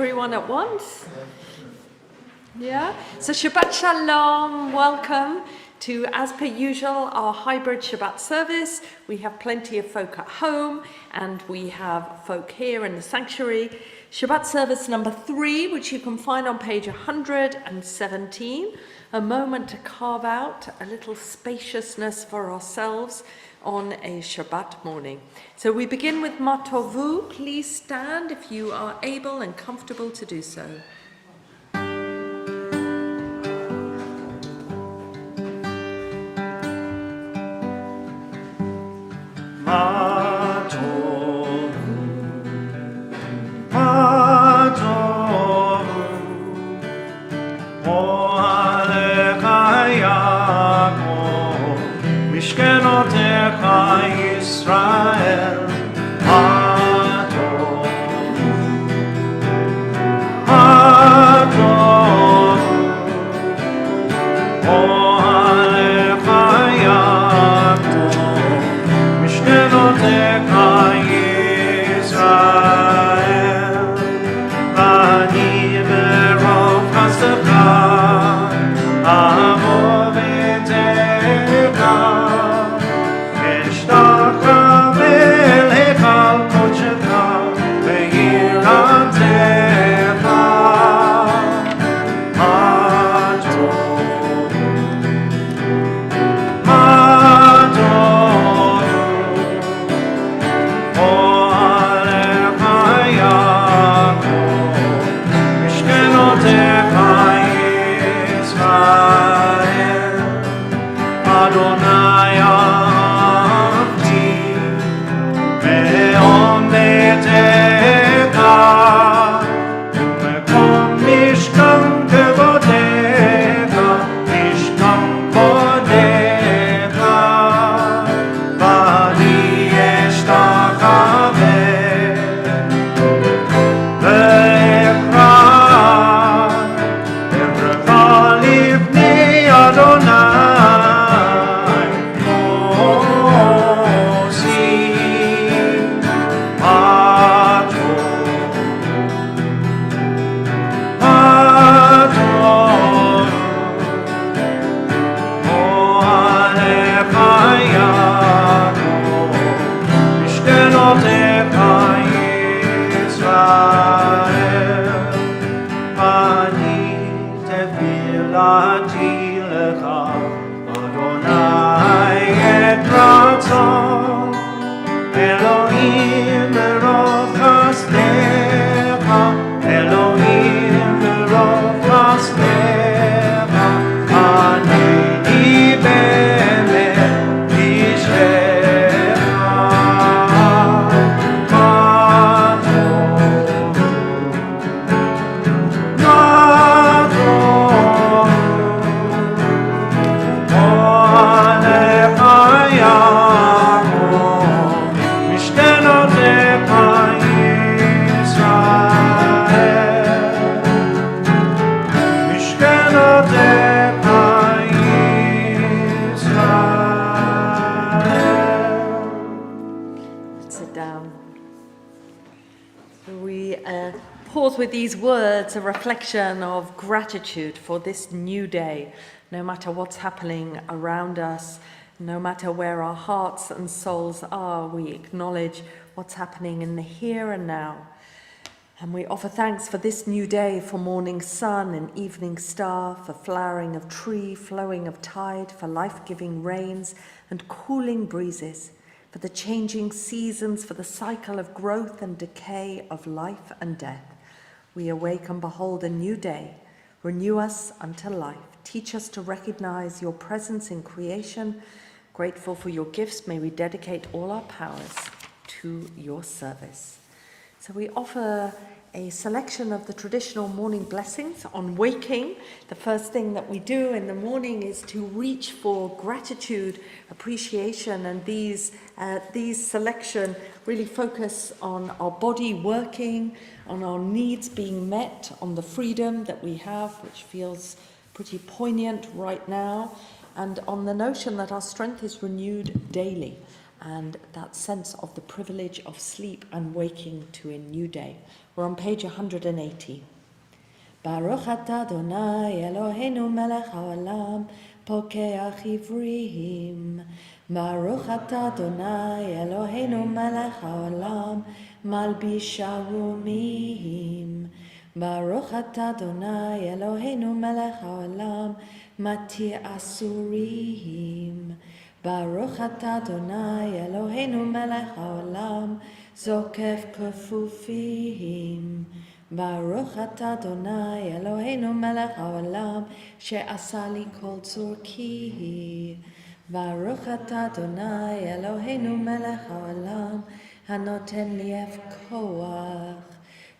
everyone at once? Yeah? So Shabbat Shalom, welcome to, as per usual, our hybrid Shabbat service. We have plenty of folk at home and we have folk here in the sanctuary. Shabbat service number 3, which you can find on page 117. A moment to carve out a little spaciousness for ourselves on a Shabbat morning. So we begin with Matovu. Please stand if you are able and comfortable to do so. With these words, a reflection of gratitude for this new day. No matter what's happening around us, no matter where our hearts and souls are, we acknowledge what's happening in the here and now. And we offer thanks for this new day, for morning sun and evening star, for flowering of tree, flowing of tide, for life-giving rains and cooling breezes, for the changing seasons, for the cycle of growth and decay, of life and death. We awake and behold a new day. Renew us unto life. Teach us to recognize your presence in creation. Grateful for your gifts, may we dedicate all our powers to your service. So we offer a selection of the traditional morning blessings on waking. The first thing that we do in the morning is to reach for gratitude, appreciation, and these selection really focus on our body working, on our needs being met, on the freedom that we have, which feels pretty poignant right now, and on the notion that our strength is renewed daily. and that sense of the privilege of sleep and waking to a new day. We're on page 180. Baruch atah Adonai Eloheinu melech haolam pokeach ivrim. Baruch atah Adonai Eloheinu melech haolam malbish arumim. Baruch atah Adonai Eloheinu melech haolam matir asurim. Baruch atah Adonai Eloheinu melech haolam zokef kefufim. Baruch atah Adonai Eloheinu melech haolam she'asa li kol tzorki. Baruch atah Adonai Eloheinu melech haolam hanoten li koach.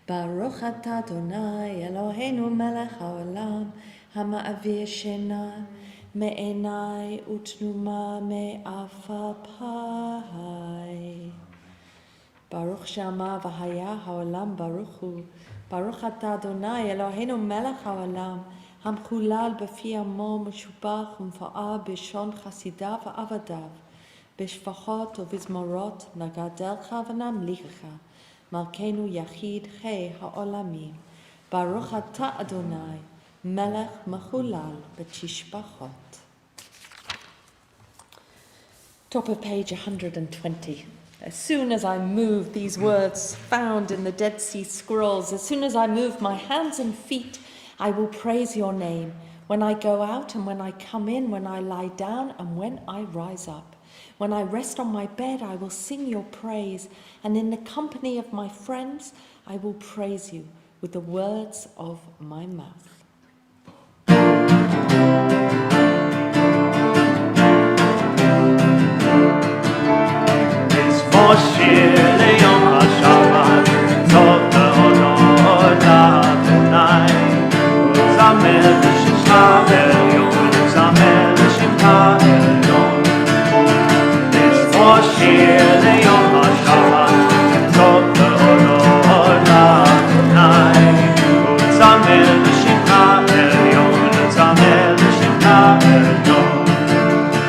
Baruch atah Adonai Eloheinu melech haolam hama'avir shena me'enai utnuma me'afapai. Baruch she'amar v'haya haolam baruch hu. Baruch atah Adonai Eloheinu melech haolam hamchulal b'fi amo meshubach umfa'ar b'shon chasidav v'avadav b'shvachot u'vizmorot nagadelcha v'namlichecha malkeinu yachid chei ha'olamim. Baruch atah Adonai melech mechulal b'tishbachot. Top of page 120. As soon as I move these words found in the Dead Sea Scrolls, as soon as I move my hands and feet, I will praise your name. When I go out and when I come in, when I lie down and when I rise up. When I rest on my bed, I will sing your praise. And in the company of my friends, I will praise you with the words of my mouth. Shir leyom haShabbat, tov lehodot Adonai, uzamer l'shimcha elyon, uzamer l'shimcha elyon. Lishmor shir leyom haShabbat, tov lehodot Adonai, uzamer l'shimcha elyon, uzamer l'shimcha elyon.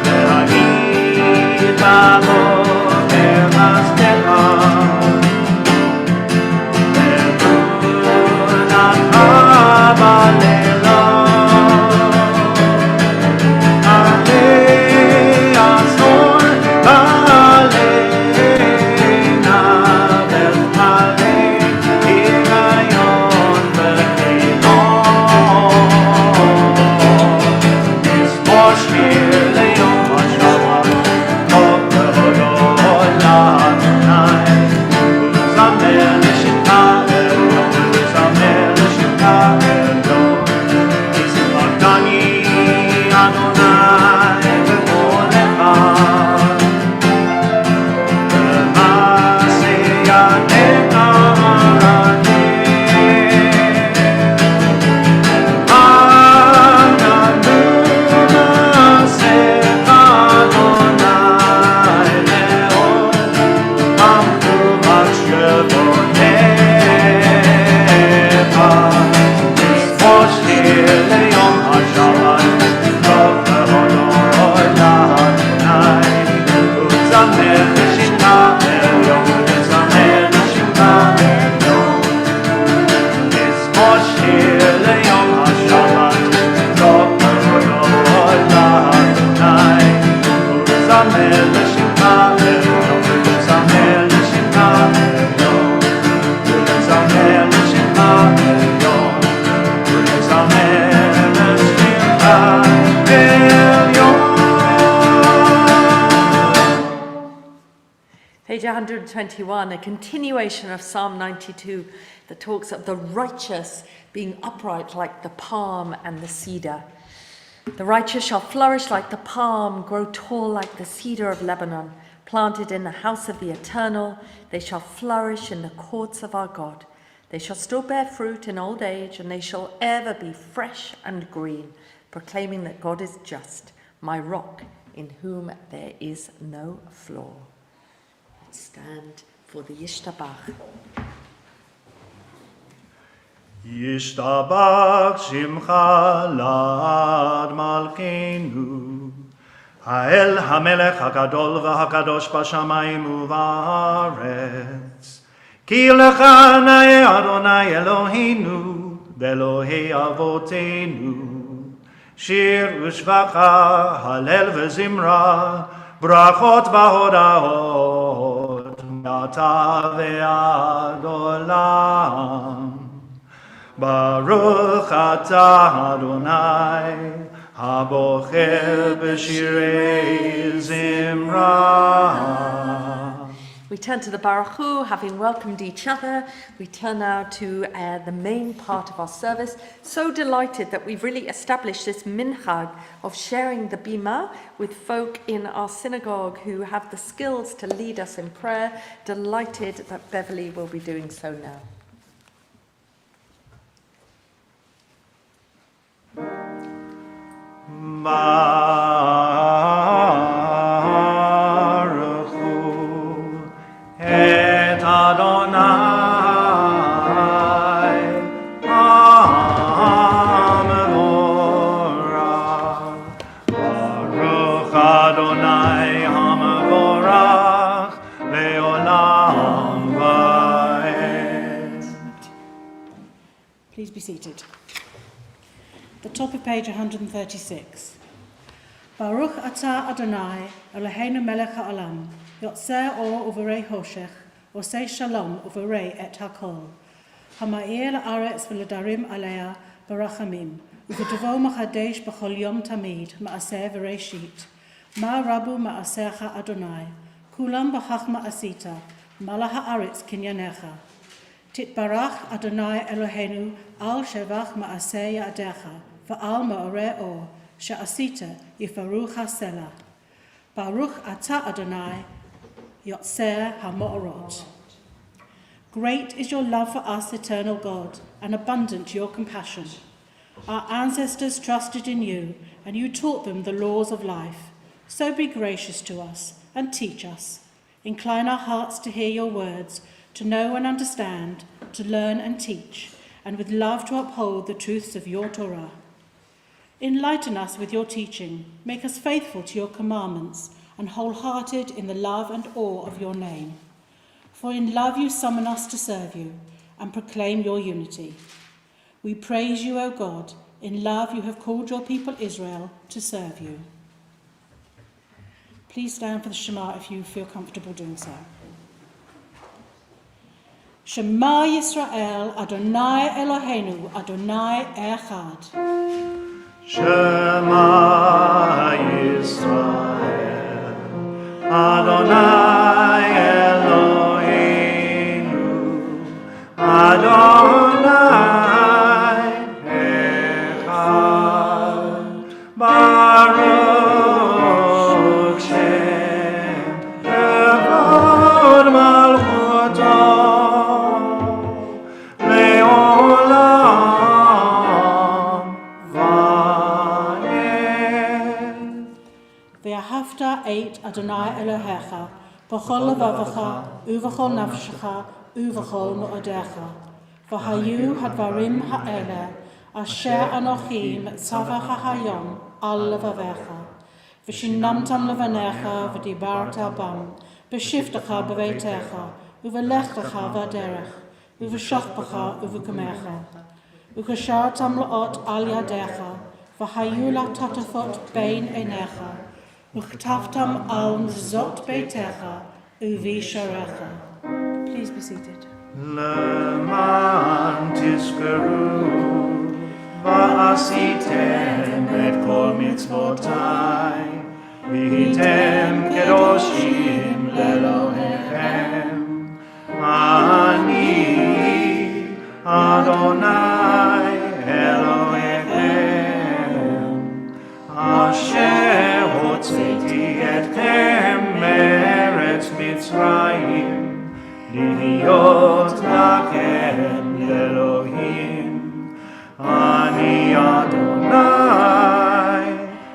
Le'ahid b'amo Page 121, a continuation of Psalm 92 that talks of the righteous being upright like the palm and the cedar. The righteous shall flourish like the palm, grow tall like the cedar of Lebanon. Planted in the house of the Eternal, they shall flourish in the courts of our God. They shall still bear fruit in old age, and they shall ever be fresh and green, proclaiming that God is just, my rock, in whom there is no flaw. Let's stand for the Yishtabach. Yishtabach Shimcha Lad Malkeinu האל המלך הגדול והקדוש בשמיים ובארץ. כי לך נאה אדוני אלוהינו ואלוהי אבותינו. שיר ושבחה, הלל וזמרה, ברכות והודאות, מעתה ועד עולם. ברוך אתה אדוני, הבוחר בשירי זמרה. We turn to the Baruch Hu, having welcomed each other. We turn now to the main part of our service. So delighted that we've really established this minhag of sharing the bima with folk in our synagogue who have the skills to lead us in prayer. Delighted that Beverly will be doing so now. Please be seated. The top of page 136. Baruch atah Adonai, Eloheinu melech ha'olam, yotzeh or uverei hoshech, osei shalom uverei et hakol. Hama'ir la'aretz v'ledarim alea barachamim, uv'devo machadesh b'chol yom tamid, ma'aseh v'reishit. Ma rabu ma'asecha Adonai, kulam b'chachma asita, mala ha'aretz kinyanecha. Titbarach Adonai Eloheinu al shevach ma'aseh ya'adecha, va'al ma'oreh or, she'asita yifaruch ha'sela. Baruch atah Adonai, yotzeh ha'ma'orot. Great is your love for us, eternal God, and abundant your compassion. Our ancestors trusted in you, and you taught them the laws of life. So be gracious to us and teach us. Incline our hearts to hear your words, to know and understand, to learn and teach, and with love to uphold the truths of your Torah. Enlighten us with your teaching, make us faithful to your commandments, and wholehearted in the love and awe of your name. For in love you summon us to serve you, and proclaim your unity. We praise you, O God. In love you have called your people Israel to serve you. Please stand for the Shema if you feel comfortable doing so. Shema Yisrael, Adonai Eloheinu, Adonai Echad. Shema Yisrael, Adonai Eloheinu, Adonai Echad. Baruch Shem Kevod Malchuto Leolam Vayed. Ve'ahavta et Adonai Elohecha, b'chol levavecha, u'v'chol nafshecha, u'v'chol mo'odecha. V'hayu hadvarim ha'ele, asher anochi metzavacha hayom al levavecha. V'shinamtam levanecha, v'dibarta bam, b'shivtecha b'veitecha, u'v'lechtecha v'aderech, u'v'shachpecha u'v'kamecha. U'kashartam la'ot al yadecha, v'hayu la'tatafot bein einecha, u'chtaftam al mzot beitecha, u'visharecha. Please be seated. Leman tizkeru va'asitem et kol mitzvotai v'hitem kedoshim lelohechem. Ani Adonai Elohechem asher hotzeti etchem meretz Mitzrayim להיות לכם לאלוהים, אני אדוני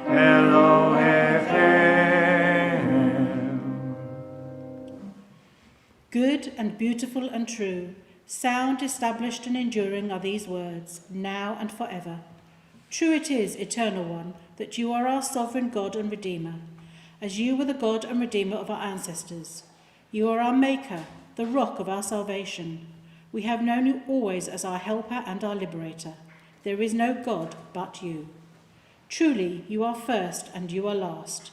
אלוהיכם. Good and beautiful and true, sound, established and enduring are these words, now and forever. True it is, Eternal One, that you are our sovereign God and Redeemer. as you were the God and Redeemer of our ancestors. You are our Maker, the rock of our salvation. We have known you always as our helper and our liberator. There is no God but you. Truly, you are first and you are last.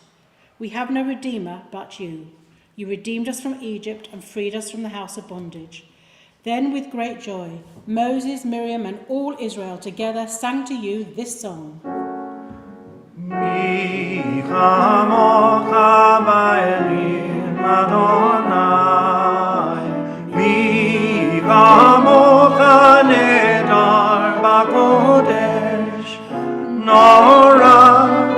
We have no Redeemer but you. You redeemed us from Egypt and freed us from the house of bondage. Then with great joy, Moses, Miriam and all Israel together sang to you this song. Mi chamocha ba'elim Adonai, mi chamocha nedar b'kodesh, nora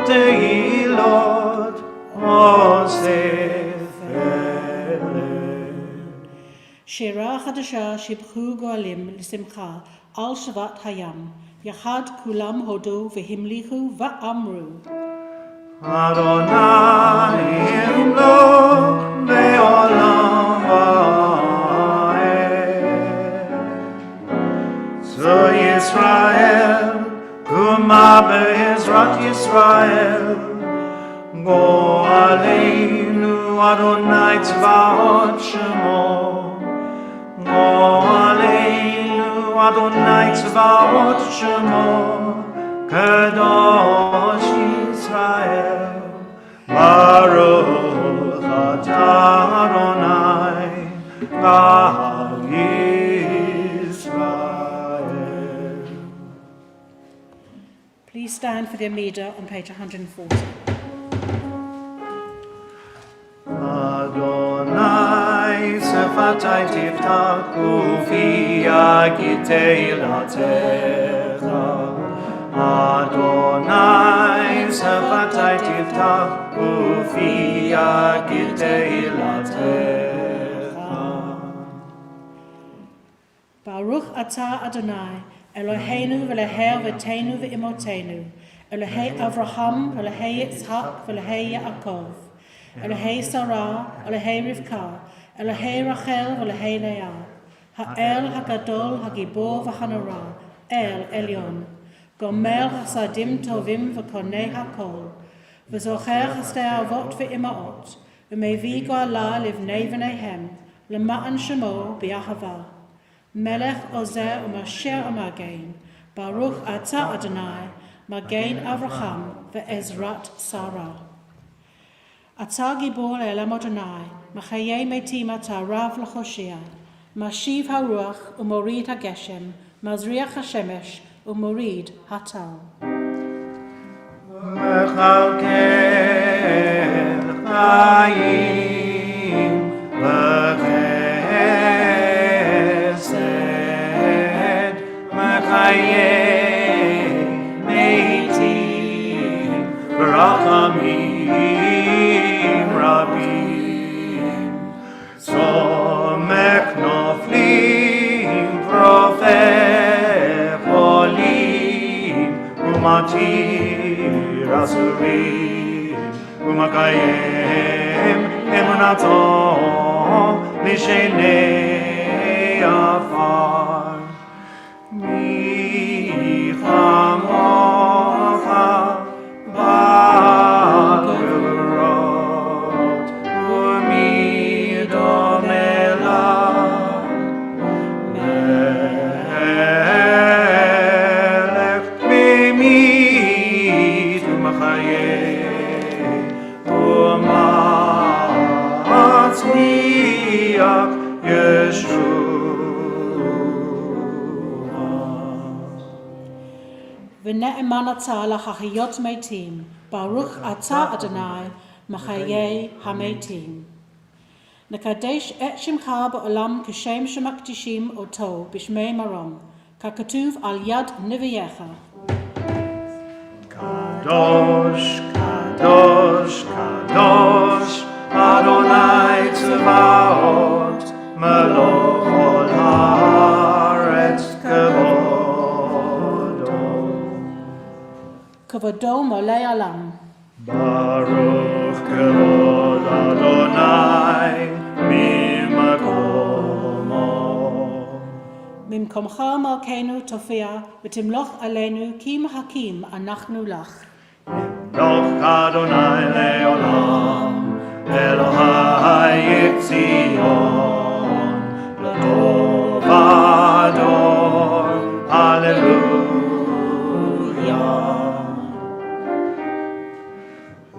tehilot osef eled. Shira chadasha shibchu goalim l'simcha al Shabbat hayam. Yachad kulam hodu v'himlichu va'amru. Adonai imloch le'olam va'ed. Zu Yisrael, kuma be'ezrat Yisrael, go aleinu Adonai tzvaot shemo, go aleinu Adonai tzvaot shemo, kadosh Yisrael, baruch atah Adonai, Ba'al Yisrael. Please stand for the Amida on page 140. Adonai sefatai tiftach ufia kiteilatecha. Adonai sefatai tiftach ufia kiteilatecha. Baruch atah Adonai, Eloheinu v'leher v'teinu v'imotenu, Elohei Avraham, Elohei Yitzhak, v'Elohei Yaakov, Elohei Sarah, Elohei Rivka, Elohei Rachel, Elohei Leah, Ha'el HaGadol, HaGibor v'Hanara, El Elyon, Gomer Chasadim Tovim v'Konei HaKol, v'Zocher Chasdei Avot v'Imaot, v'Mevi Go'ala Livnei v'Neihem, L'ma'an Shemo b'Yahava, Melech Ozer u'Masher u'Magen, Baruch atah Adonai, Magen Avraham v'Ezrat Sarah. Atah Gibor Elam Adonai, Machayei Metim atah Rav l'Choshia, Mashiv HaRuach u'Morid HaGeshem, Mazriach HaShemesh u'Morid HaTal. Mechalkel chayim v'chesed, mechayei meitim v'rachamim rabim, tzomech noflim profech olim umatir asurim umakayem emunato mishenei afar. Mi chamocha ba'gerot u'mi domeh lach melech b'mit u'machayeh u'matzliach Yeshua. V'ne'eman atah l'chachiyot meitim, Baruch atah Adonai, Machayei hametim. Nekadesh et shimcha ba'olam k'shem shemakdishim oto b'shmei marom, ka'katuv al yad neviyecha. Kadosh, Kadosh, Kadosh, Adonai Tzvaot, Meloch ol haaretz kevodo. Kavodo molei alam. Baruch kevod Adonai mimakomo. Mimkomcha malkeinu tofia, v'timloch aleinu kim hakim anachnu lach. Doch Adonai leolam, Elohai Yitzion, Ladov Ador, Hallelujah.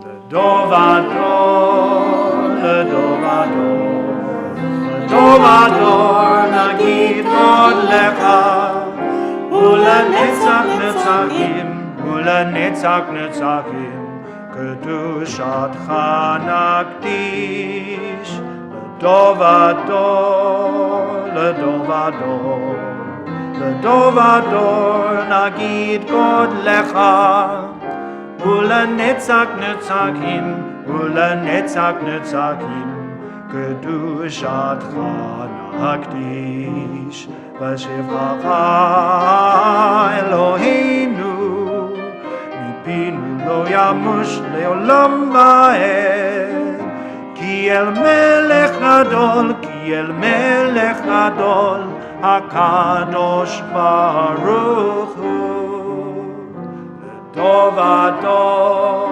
Ladov Ador, Ladov Ador, Ladov Ador, Nagid God Lecha, Ulenetzach Netzachim, Ulenetzach Netzachim, Kedushatcha Nakdish, Ladov Ador, Ladov Ador, Ladov Ador, Nagid God Lecha, Ulenetzach Netzachim, Ulenetzach Netzachim, Kedushatcha Nakdish, V'shivcha Eloheinu, Mipinu lo yamush leolam va'ed, Ki el melech gadol, Ki el melech gadol, HaKadosh Baruch Hu. Ladov Ador,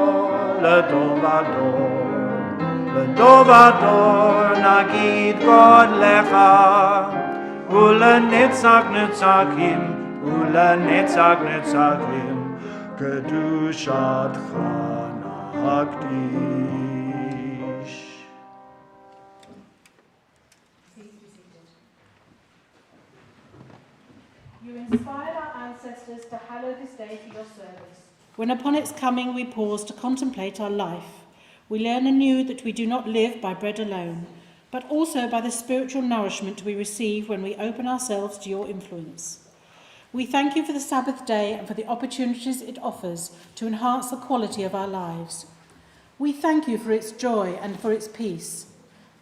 Ladov Ador, Ladov Ador, Nagid God Lecha, Ulenetzach Netzachim, Ulenetzach Netzachim, Kedushatcha Nakdish. You inspired our ancestors to hallow this day for your service. When upon its coming we pause to contemplate our life, we learn anew that we do not live by bread alone, but also by the spiritual nourishment we receive when we open ourselves to your influence. We thank you for the Sabbath day and for the opportunities it offers to enhance the quality of our lives. We thank you for its joy and for its peace.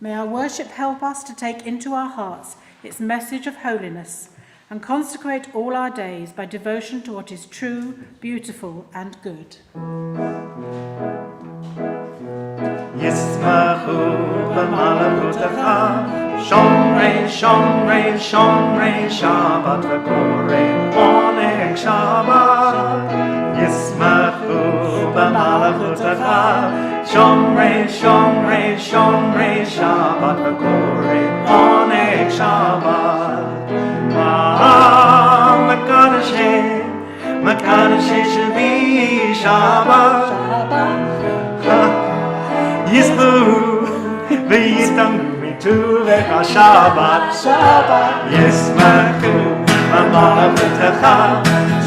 May our worship help us to take into our hearts its message of holiness and consecrate all our days by devotion to what is true, beautiful, and good. Yismachu b'malachutecha, Shomrei, Shomrei, Shomrei Shabbat v'korei oneg Shabbat. Yismachu b'malachutecha, Shomrei, Shomrei, Shomrei Shabbat v'korei oneg Shabbat. Mekadoshei Shvi Shabbat. Yisbu v'yistamu mituvecha Shabbat. Yismachu b'malachutecha,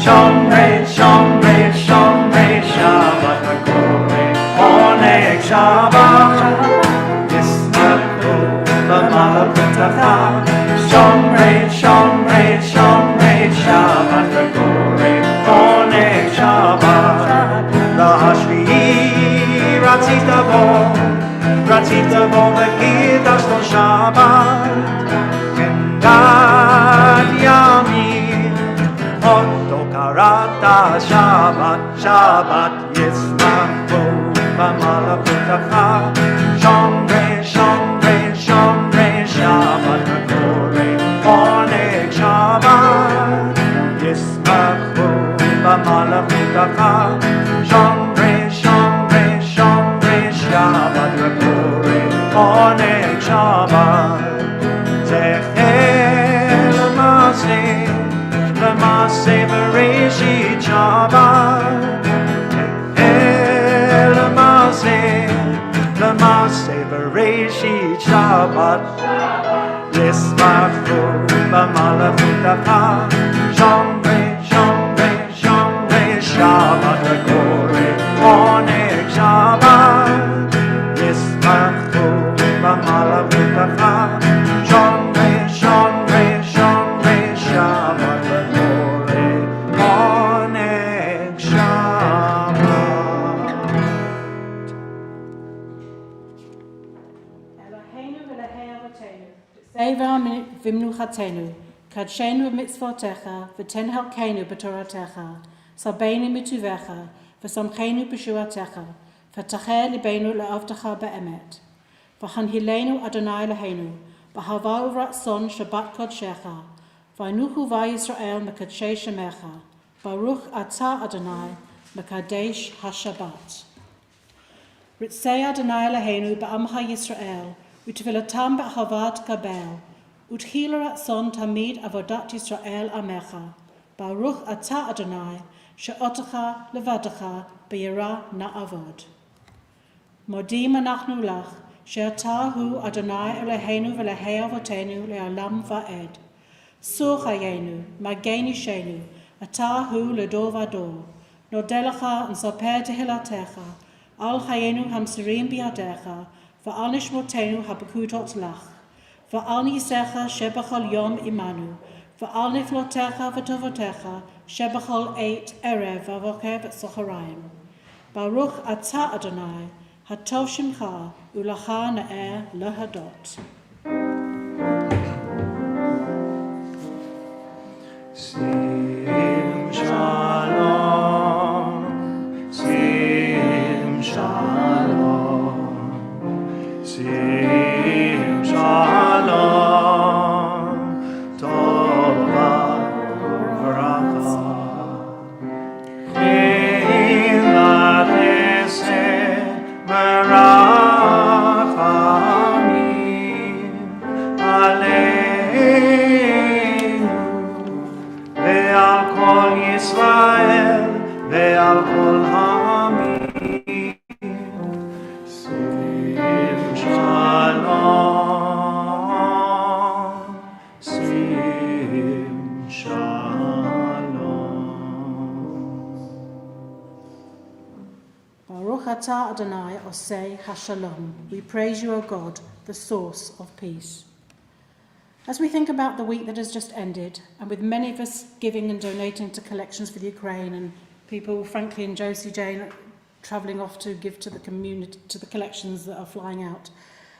Shomrei, Shomrei, Shomrei Shabbat v'korei oneg Shabbat. Yismachu b'malachutecha, Shomrei, Shomrei, Shomrei Shabbat v'korei oneg Shabbat. Lahashvi'i Ratzita bo v'kidashto Shabbat, Kendat Yamim, Oto karata Shabbat, Shabbat Yismachu b'malachutecha, Shomrei, Shomrei, Shomrei Shabbat v'korei oneg Shabbat. Yismachu b'malachutecha, Shomrei, Shomrei, Shomrei Shabbat v'korei oneg Shabbat. Zecher l'maseh b'reishit Shabbat. Zecher l'maseh b'reishit Shabbat. Yismachu b'malachutecha, Shomrei, Shomrei, Shomrei Shabbat v'korei oneg Shabbat. Yismachu b'malachutecha, Shomrei, Shomrei, Shomrei Shabbat v'korei oneg Shabbat. Eloheinu v'Elahei Avotenu, Seva v'mnuchatenu, Kadshenu b'mitzvotecha, v'ten halkeinu b'toratecha, Sabbeinu mituvecha, v'samchenu b'shuatecha, v'tacheh libeinu le'avtecha be'emet. V'chanhilenu Adonai Eloheinu, b'hava uvratzon Shabbat kodshecha, v'anuchu v'Yisrael mekadshei shemecha. Baruch atah Adonai, Mekadesh HaShabbat. Ritzei Adonai Eloheinu ba'amcha Yisrael, utvilatam ba'chavad kabel, utchila ratzon tamid avodat Yisrael amecha, Baruch atah Adonai, she'otecha levadecha b'yira na'avod. Modim anachnu lach, she'atah hu Adonai Eloheinu v'elehei avotenu le'olam va'ed. Sur chayenu, mageni shenu, atah hu ledor vador. Nodelecha ansoper tehilatecha, al chayenu hamsirim biadecha, va'al nishmotenu habekutot lach. Va'al nisecha shebachal yom imanu, va'al niflotecha v'tovotecha, shebachal 8 erev v'avokev tzocharayim. Baruch atah Adonai, hatov shimcha, ulacha na'er lehadot. Sim shalom, sim shalom, sim shalom, tova v'racha. In l'chesed v'rachamim aleinu ve'al kol Yisrael ve'al kol ha'amim. Sim shalom, sim shalom. Baruch atah Adonai osei hashalom. We praise you, O God, the source of peace. As we think about the week that has just ended, and with many of us giving and donating to collections for the Ukraine, and people, Frankie and Josie Jane, travelling off to give to the community, to the collections that are flying out,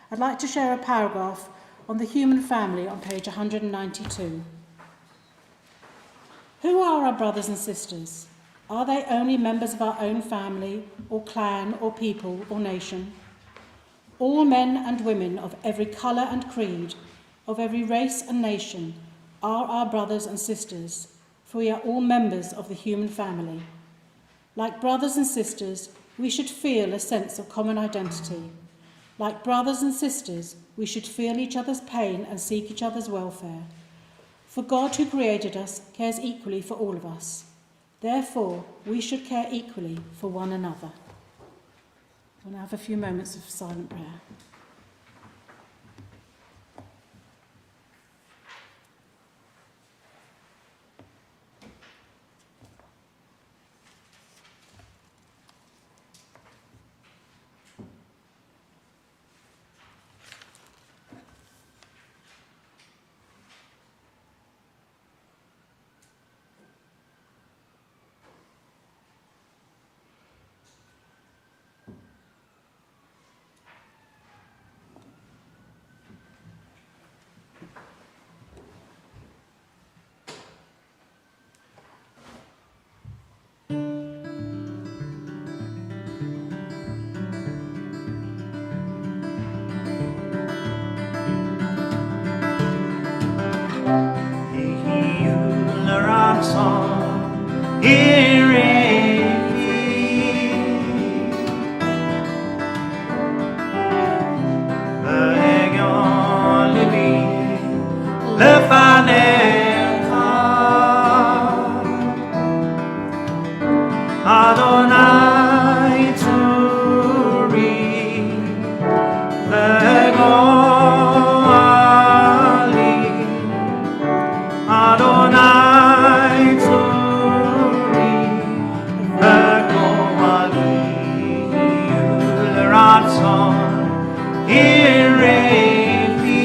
I'd like to share a paragraph on the human family on page 192. Who are our brothers and sisters? Are they only members of our own family, or clan, or people, or nation? All men and women of every colour and creed, of every race and nation, are our brothers and sisters, for we are all members of the human family. Like brothers and sisters, we should feel a sense of common identity. Like brothers and sisters, we should feel each other's pain and seek each other's welfare. For God, who created us, cares equally for all of us. Therefore, we should care equally for one another. We'll now have a few moments of silent prayer. Adonai Turi Ve'goali Adonai Turi Ve'goali Ratzon Irefi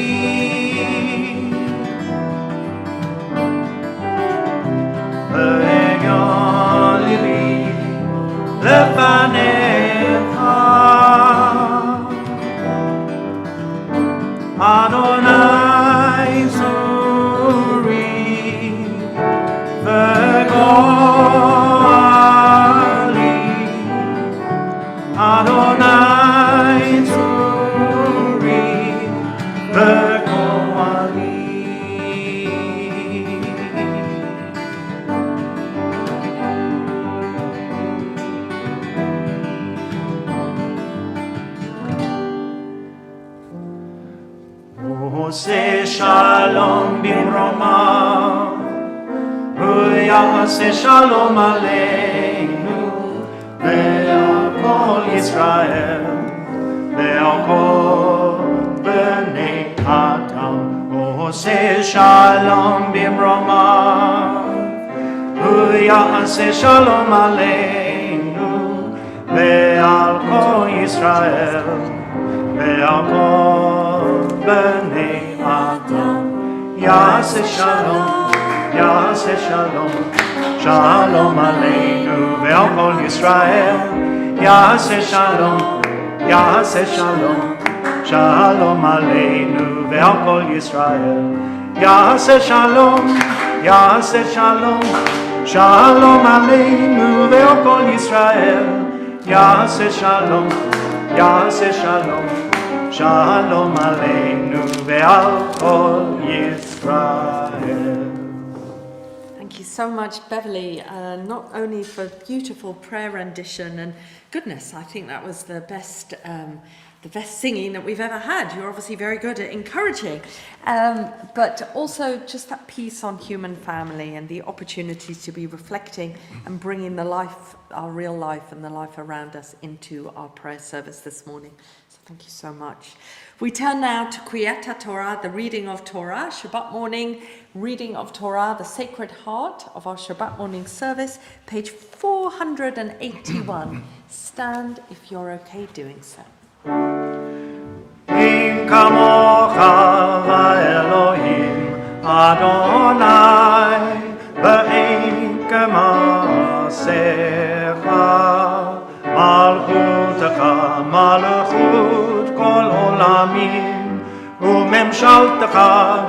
Ve'goali עושה שלום במרומיו, הוא יעשה שלום עלינו ועל כל ישראל ועל כל בני אדם. הוא עושה שלום במרומיו, הוא יעשה שלום עלינו ועל כל ישראל ועל כל בני אדם. יעשה שלום, יעשה שלום, שלום עלינו ועל כל ישראל. יעשה שלום, יעשה שלום, שלום עלינו ועל כל ישראל. יעשה שלום, יעשה שלום, שלום עלינו ועל כל ישראל. יעשה שלום, יעשה שלום, שלום עלינו ועל כל ישראל. Thank you so much, Beverly, not only for beautiful prayer rendition and goodness, I think that was the best singing that we've ever had. You're obviously very good at encouraging, but also just that piece on human family and the opportunity to be reflecting and bringing the life, our real life and the life around us into our prayer service this morning. So thank you so much. We turn now to Kriyat Torah, the reading of Torah, Shabbat morning, reading of Torah, the Sacred Heart of our Shabbat morning service, page 481. Stand if you're okay doing so. אם כמוך ואלוהים אדוני ואין כמעשיך, מלכותך מלכות כל עולמים וממשלתך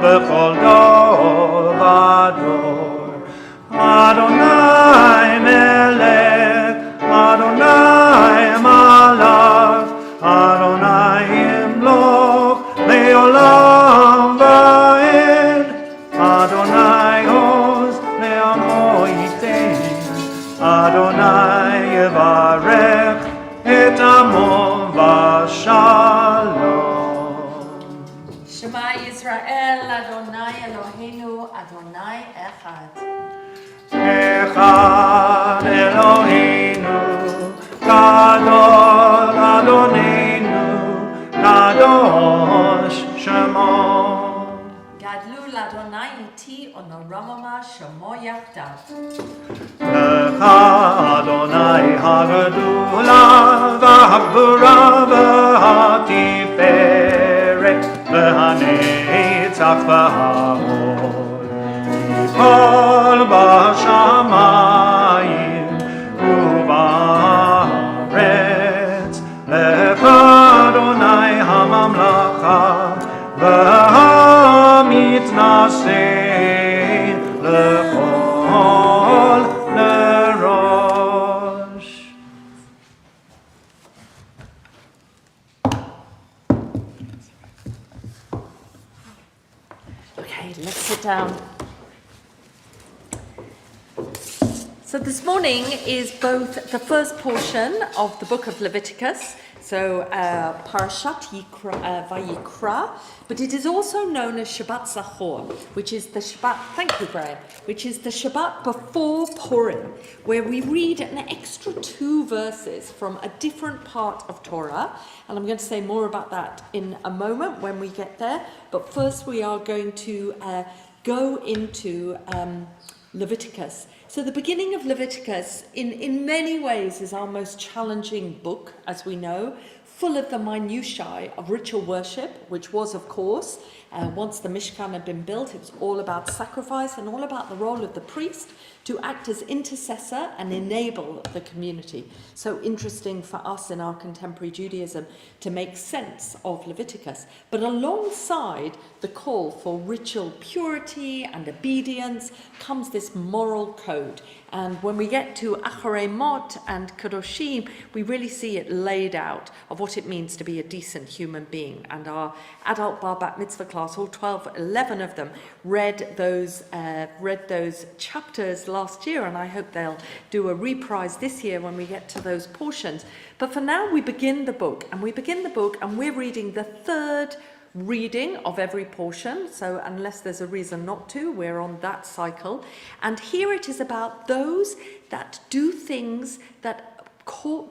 בכל דור ודור. אדוני מלך, אדוני מלך, אדוני ימלוך לעולם ועד. אדוני עוז לעמו ייתן, אדוני יברך את עמו בשלום. Shema Yisrael, Adonai Eloheinu, Adonai Echad. אחד אלוהינו, גדול אדוננו, קדוש שמו. Gadlu l'Adonai iti onoramama shemo yachdav. לך אדוני הגדולה והגבורה והתפארת והנצח וההוד, מכל בשמיים ובארץ. לך אדוני הממלכה והמתנשא לכל לראש. Okay, let's sit down. So this morning is both the first portion of the book of Leviticus, so Parashat Vayikra, but it is also known as Shabbat Zachor, which is the Shabbat, thank you Graham, which is the Shabbat before Purim, where we read an extra 2 verses from a different part of Torah, and I'm going to say more about that in a moment when we get there, but first we are going to go into Leviticus. So the beginning of Leviticus, in many ways, is our most challenging book, as we know, full of the minutiae of ritual worship, which was, of course, once the Mishkan had been built, it was all about sacrifice and all about the role of the priest to act as intercessor and enable the community. So interesting for us in our contemporary Judaism to make sense of Leviticus. But alongside the call for ritual purity and obedience comes this moral code. And when we get to Acharei Mot and Kedoshim, we really see it laid out of what it means to be a decent human being. And our adult Bar Bat Mitzvah class, all 11 of them, read those chapters last year, and I hope they'll do a reprise this year when we get to those portions. But for now, we begin the book, and we're reading the 3rd reading of every portion. So unless there's a reason not to, we're on that cycle. And here it is about those that do things that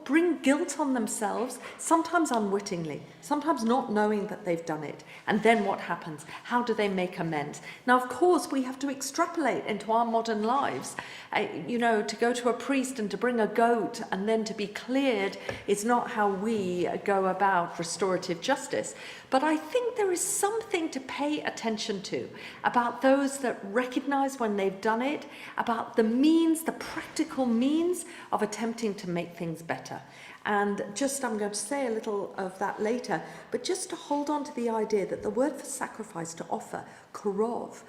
bring guilt on themselves, sometimes unwittingly, sometimes not knowing that they've done it. And then what happens? How do they make amends? Now, of course, we have to extrapolate into our modern lives. To go to a priest and to bring a goat and then to be cleared is not how we go about restorative justice. But I think there is something to pay attention to about those that recognize when they've done it, about the means, the practical means of attempting to make things better. And I'm going to say a little of that later, but just to hold on to the idea that the word for sacrifice, to offer, korov,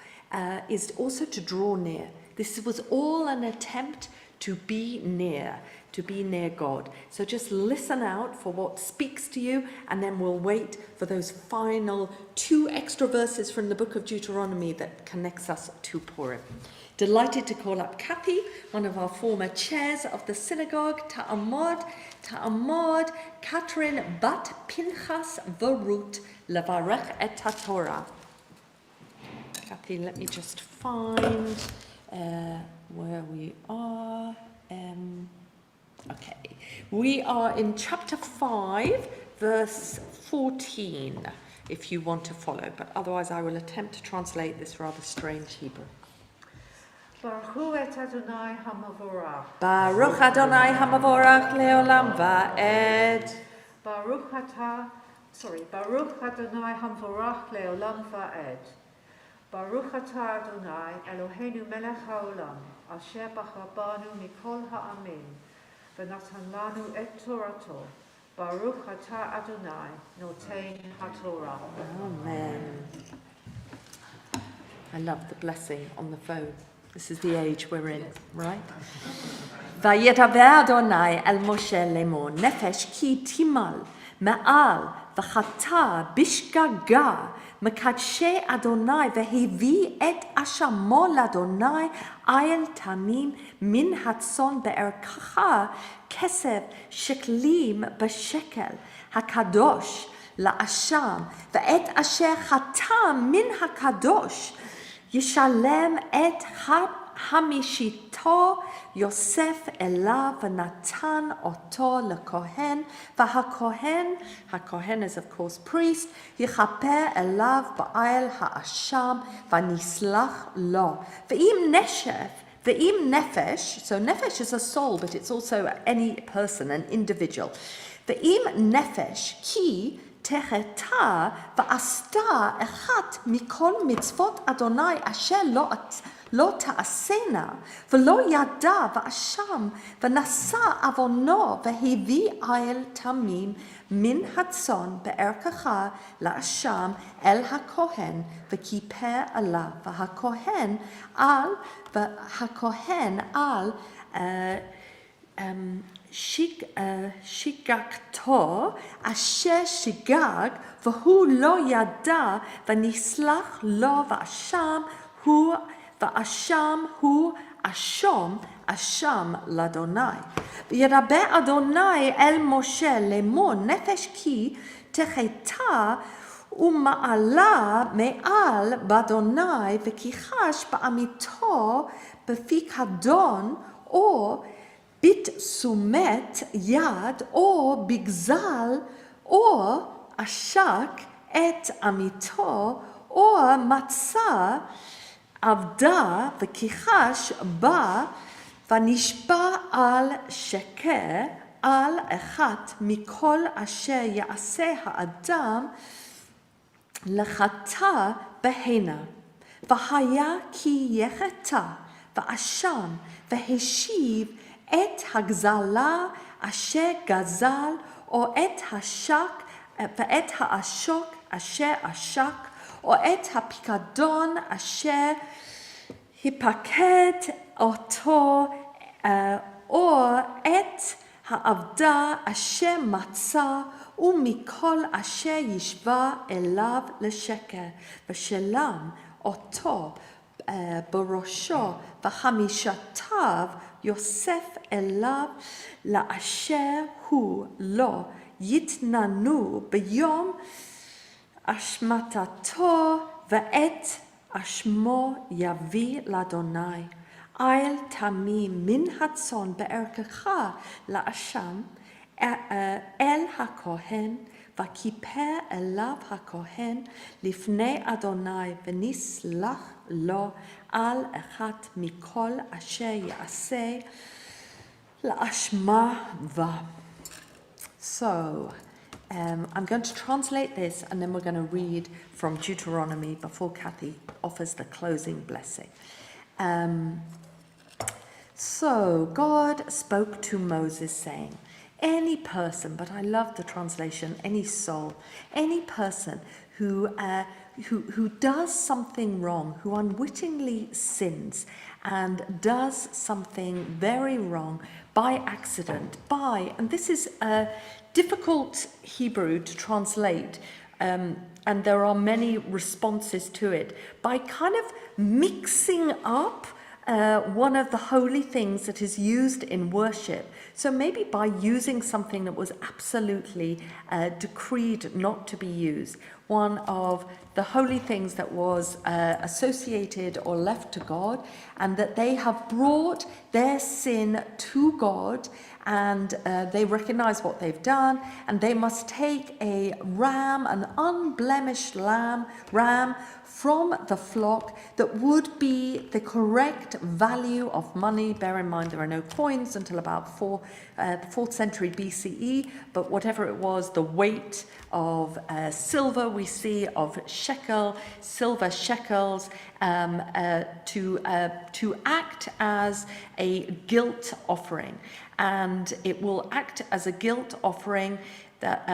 is also to draw near. This was all an attempt to be near God. So just listen out for what speaks to you, and then we'll wait for those final 2 extra verses from the book of Deuteronomy that connects us to Purim. Delighted to call up Kathy, one of our former chairs of the synagogue, Ta'amod, Catherine Bat Pinchas Varut, Levarech et HaTorah. Kathy, let me just find where we are. Okay, we are in chapter 5, verse 14, if you want to follow, but otherwise I will attempt to translate this rather strange Hebrew. Baruch et Adonai hamavorach. Baruch Adonai hamavorach leolam va'ed. Baruch Adonai hamavorach leolam va'ed. Baruch atah Adonai Eloheinu melech haolam, asher bachar mikol ha'amin, v'natan lanu et Torato. Baruch atah Adonai noten haTorah. Amen. I love the blessing on the phone. This is the age we're in, right? Vayetaver Adonai el Moshe lemor, nefesh ki timal, me'al, v'chata bishgaga, מקדשי אדוני והביא את אשמו לאדוני איל תמים מן הצאן בערכך כסף שקלים בשקל הקדוש לאשם ואת אשר חתם מן הקדוש ישלם את חמישיתו יוסף אליו ונתן אותו לכהן והכהן is of course priest, יכפר אליו בעיל האשם ונסלח לו. ואם נפש, so nefesh is a soul, but it's also any person, an individual. ואם נפש כי תחתה ועשתה אחת מכל מצוות אדוני אשר לא תעשינה, ולא ידע ואשם, ונשא עוונו, והביא איל תמים מן הצאן בערכך לאשם אל הכהן, וכיפר עליו, והכהן על שיגגתו אשר שיגג, והוא לא ידע, ונסלח לו, ואשם הוא אשם לאדוני. וידבר אדוני אל משה לאמור, נפש כי תחתה ומעלה מעל באדוני, וכיחש בעמיתו בפיקדון, או בתשומת יד, או בגזל, או עשק את עמיתו, או מצא עבדה וכיחש בה, ונשבע על שקר על אחת מכל אשר יעשה האדם לחטא בהנה. והיה כי יחטא ואשם, והשיב את הגזלה אשר גזל, או את השק ואת העשוק אשר עשק, או את הפיקדון אשר הפקד אותו, או את העבדה אשר מצא, ומכל אשר ישבע אליו לשקר, ושלם אותו בראשו, וחמישתיו יוסף אליו, לאשר הוא לא יתננו ביום Ashmatato va'et ashmo yavi ladonai. Ail tami min hatson be'erkecha la'asham el hakohen v'kiper elav hakohen lifnei Adonai v'nislach lo al echat mikol asher ya'aseh la'ashma va. So, I'm going to translate this and then we're going to read from Deuteronomy before Kathy offers the closing blessing. So God spoke to Moses saying, any person, but I love the translation, any soul, any person who does something wrong, who unwittingly sins and does something very wrong by accident, and this is a difficult Hebrew to translate, and there are many responses to it, by kind of mixing up one of the holy things that is used in worship. So maybe by using something that was absolutely decreed not to be used, one of the holy things that was associated or left to God, and that they have brought their sin to God, and they recognize what they've done, and they must take a ram, an unblemished ram from the flock that would be the correct value of money. Bear in mind there are no coins until about the 4th century BCE, but whatever it was, the weight of silver we see of silver shekels, to act as a guilt offering. And it will act as a guilt offering that,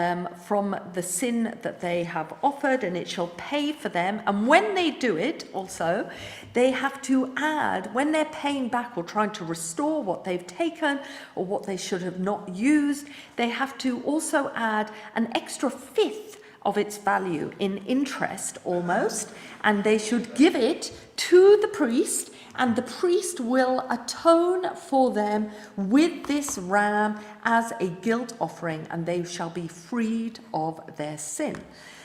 from the sin that they have offered, and it shall pay for them. And when they do it also, they have to add, when they're paying back or trying to restore what they've taken or what they should have not used, they have to also add an extra fifth of its value in interest almost, and they should give it to the priest, and the priest will atone for them with this ram as a guilt offering, and they shall be freed of their sin.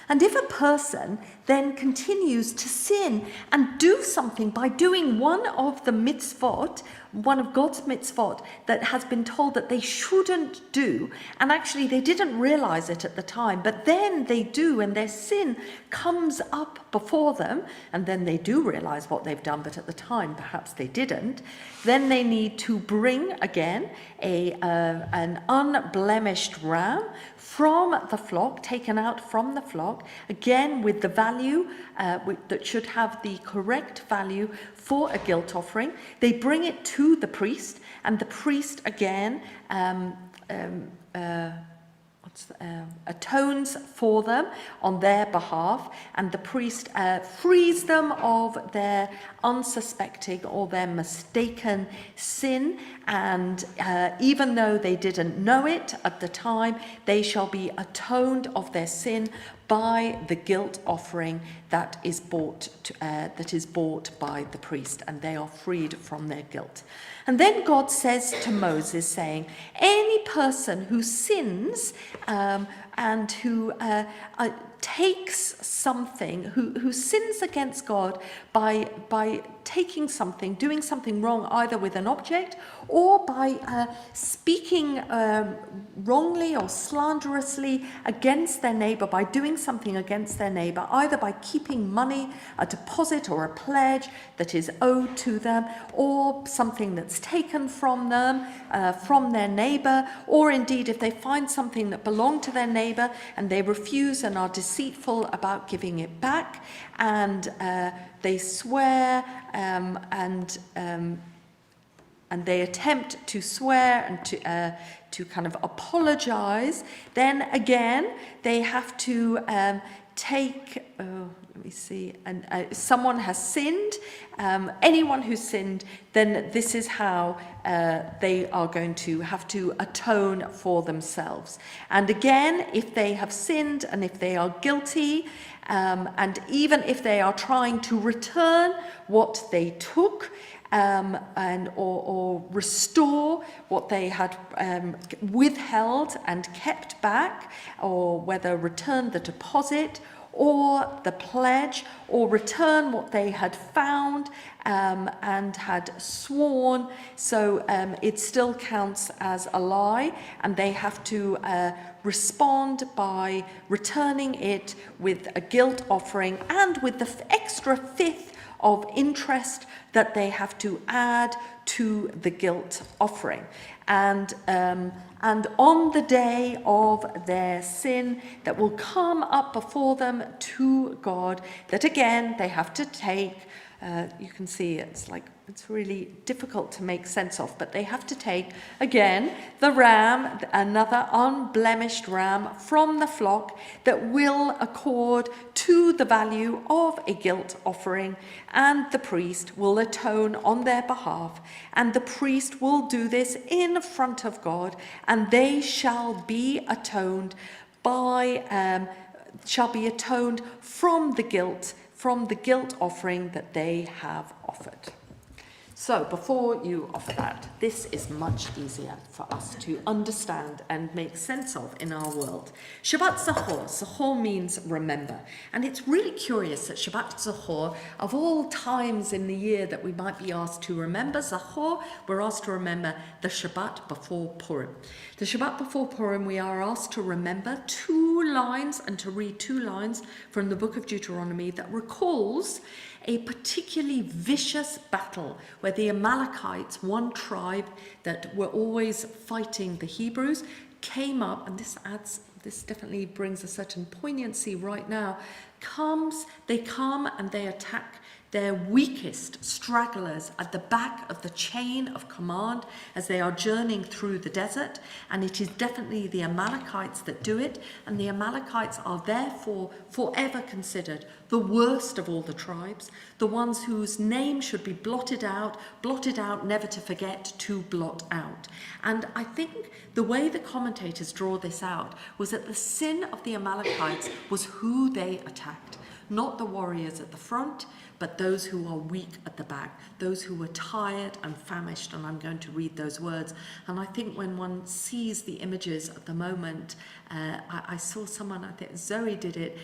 And if a person then continues to sin and do something by doing one of the mitzvot, one of God's mitzvot that has been told that they shouldn't do, and actually they didn't realize it at the time, but then they do, and their sin comes up before them, and then they do realize what they've done, but at the time perhaps they didn't, then they need to bring again an unblemished ram from the flock, taken out from the flock, again with the value that should have the correct value for a guilt offering. They bring it to the priest, and the priest again atones for them on their behalf, and the priest frees them of their unsuspecting or their mistaken sin, and even though they didn't know it at the time, they shall be atoned of their sin by the guilt offering that is bought by the priest, and they are freed from their guilt. And then God says to Moses, saying, any person who sins and who takes something, who sins against God by taking something, doing something wrong, either with an object or by speaking wrongly or slanderously against their neighbor, by doing something against their neighbor, either by keeping money, a deposit or a pledge that is owed to them, or something that's taken from them, from their neighbor, or indeed if they find something that belonged to their neighbor and they refuse and are deceitful about giving it back, and they swear and they attempt to swear and to kind of apologize, then again they have to take, let me see, and someone has sinned, anyone who's sinned, then this is how they are going to have to atone for themselves. And again, if they have sinned and if they are guilty, and even if they are trying to return what they took, or restore what they had withheld and kept back, or whether return the deposit or the pledge, or return what they had found and had sworn. So it still counts as a lie, and they have to respond by returning it with a guilt offering and with the extra fifth of interest that they have to add to the guilt offering. And on the day of their sin that will come up before them to God, that again they have to take, you can see it's really difficult to make sense of, but they have to take, again, the ram, another unblemished ram from the flock that will accord to the value of a guilt offering, and the priest will atone on their behalf, and the priest will do this in front of God, and they shall be atoned from the guilt offering that they have offered. So before you offer that, this is much easier for us to understand and make sense of in our world. Shabbat Zachor. Zachor means remember. And it's really curious that Shabbat Zachor, of all times in the year that we might be asked to remember Zachor, we're asked to remember the Shabbat before Purim. The Shabbat before Purim, we are asked to remember 2 lines and to read 2 lines from the book of Deuteronomy that recalls a particularly vicious battle where the Amalekites, one tribe that were always fighting the Hebrews, came up, and this definitely brings a certain poignancy right now, they come and they attack their weakest stragglers at the back of the chain of command as they are journeying through the desert, and it is definitely the Amalekites that do it, and the Amalekites are therefore forever considered the worst of all the tribes, the ones whose name should be blotted out, never to forget, to blot out. And I think the way the commentators draw this out was that the sin of the Amalekites was who they attacked, not the warriors at the front, but those who are weak at the back, those who were tired and famished, and I'm going to read those words. And I think when one sees the images at the moment, I saw someone, I think Zoe did it,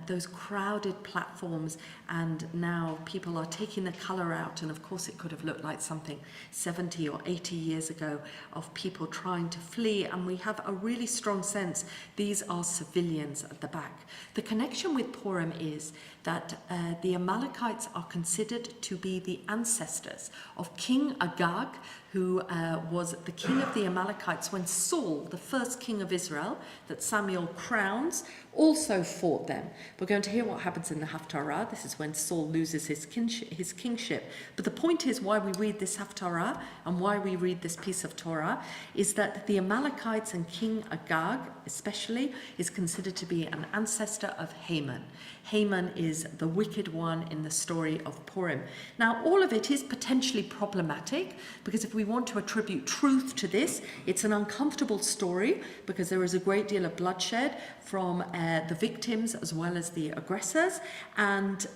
those crowded platforms, and now people are taking the colour out, and of course it could have looked like something 70 or 80 years ago of people trying to flee, and we have a really strong sense these are civilians at the back. The connection with Purim is that the Amalekites are considered to be the ancestors of King Agag, who was the king of the Amalekites when Saul, the first king of Israel, that Samuel crowns, also fought them. We're going to hear what happens in the Haftarah. This is when Saul loses his kingship. But the point is why we read this Haftarah and why we read this piece of Torah is that the Amalekites and King Agag especially is considered to be an ancestor of Haman. Haman is the wicked one in the story of Purim. Now, all of it is potentially problematic because if we want to attribute truth to this, it's an uncomfortable story because there is a great deal of bloodshed from the victims as well as the aggressors, and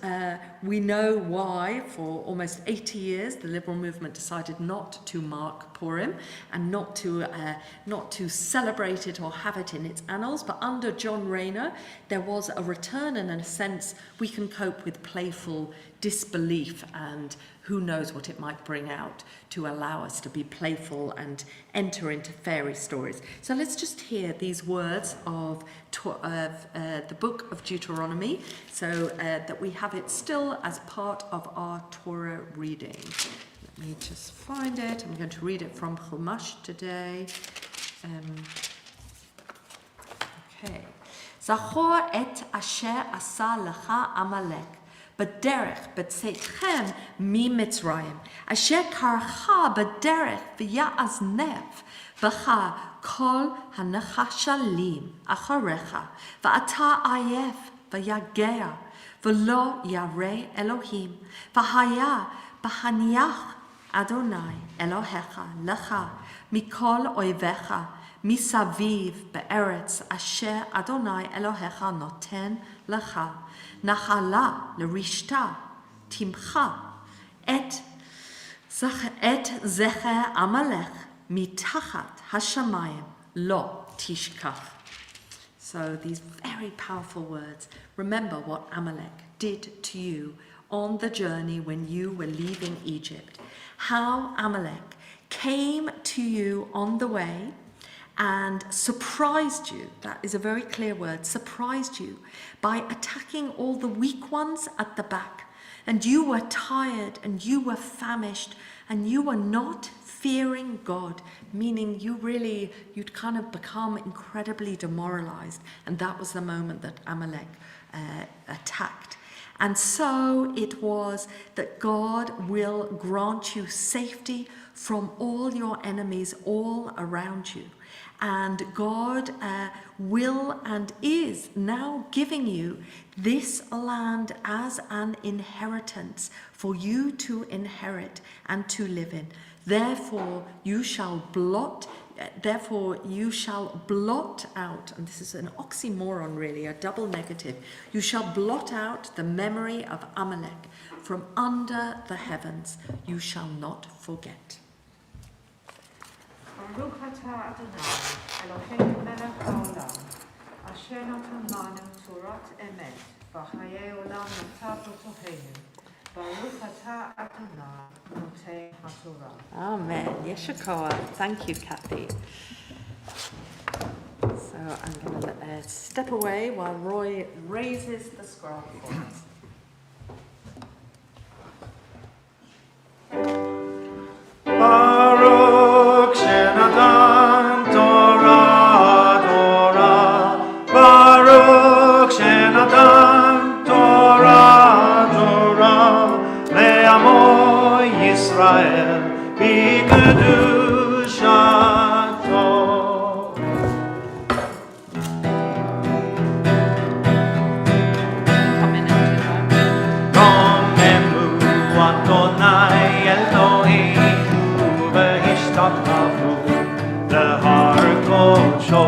we know why for almost 80 years the liberal movement decided not to mark Purim and not to celebrate it or have it in its annals. But under John Rayner there was a return, and in a sense we can cope with playful disbelief, and who knows what it might bring out to allow us to be playful and enter into fairy stories. So let's just hear these words of the book of Deuteronomy, so that we have it still as part of our Torah reading. Let me just find it. I'm going to read it from Chumash today. Okay. Zachor et asher asa lecha Amalek, בדרך בצאתכם ממצרים, אשר קרחה בדרך ויעזנב בך כל הנחשלים אחריך, ואתה עייף ויגע, ולא ירא אלוהים, והיה בהניח אדוני אלוהיך לך מכל אויביך מסביב בארץ אשר אדוני אלוהיך נותן לך, נחלה לרשתה תמחה את זכר עמלך מתחת השמיים לא תשכח. So these very powerful words. Remember what Amalek did to you on the journey when you were leaving Egypt. How Amalek came to you on the way and surprised you, that is a very clear word, surprised you by attacking all the weak ones at the back. And you were tired and you were famished and you were not fearing God, meaning you'd kind of become incredibly demoralized. And that was the moment that Amalek attacked. And so it was that God will grant you safety from all your enemies all around you. And God will and is now giving you this land as an inheritance for you to inherit and to live in. Therefore you shall blot out, and this is an oxymoron really, a double negative, you shall blot out the memory of Amalek from under the heavens. You shall not forget. Baruch atah Adonai, Eloheinu melech haolam, asher natan lanu Torat emet, v'chayei olam natan b'tohenu. Baruch atah Adonai, notei haTorah. Amen. Yeshua. Thank you, Kathy. So I'm going to step away while Roy raises the scroll for us. Baruch Shenatan Torah Torah. Baruch Shenatan Torah Torah. Le'amo Yisrael b'kedushato. Come in and do that. Romemu Adonai Eloheinu v'hishtatavu lehar kodsho.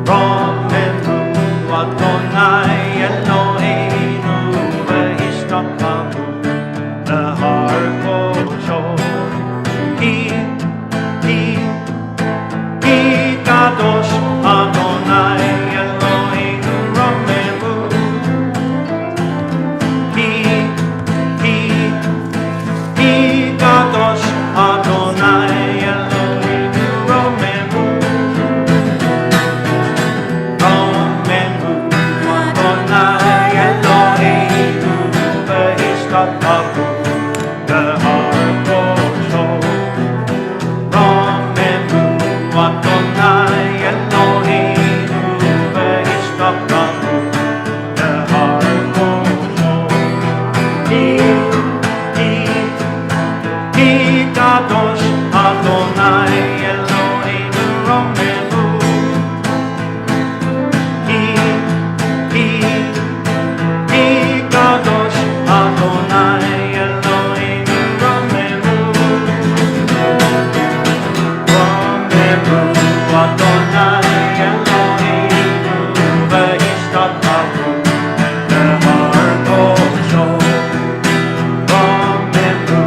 Romemu Adonai Eloheinu v'hishtatavu lehar kodsho. Ki kadosh Adonai Eloheinu Romemu. Ki kadosh Adonai Eloheinu Romemu. Romemu Adonai Eloheinu v'hishtatavu lehar kodsho. Romemu Adonai Eloheinu v'hishtatavu lehar kodsho. Ki kadosh Adonai Eloheinu Romemu. Ki kadosh Adonai Eloheinu Romemu. Romemu Adonai Eloheinu v'hishtatavu lehar kodsho. Romemu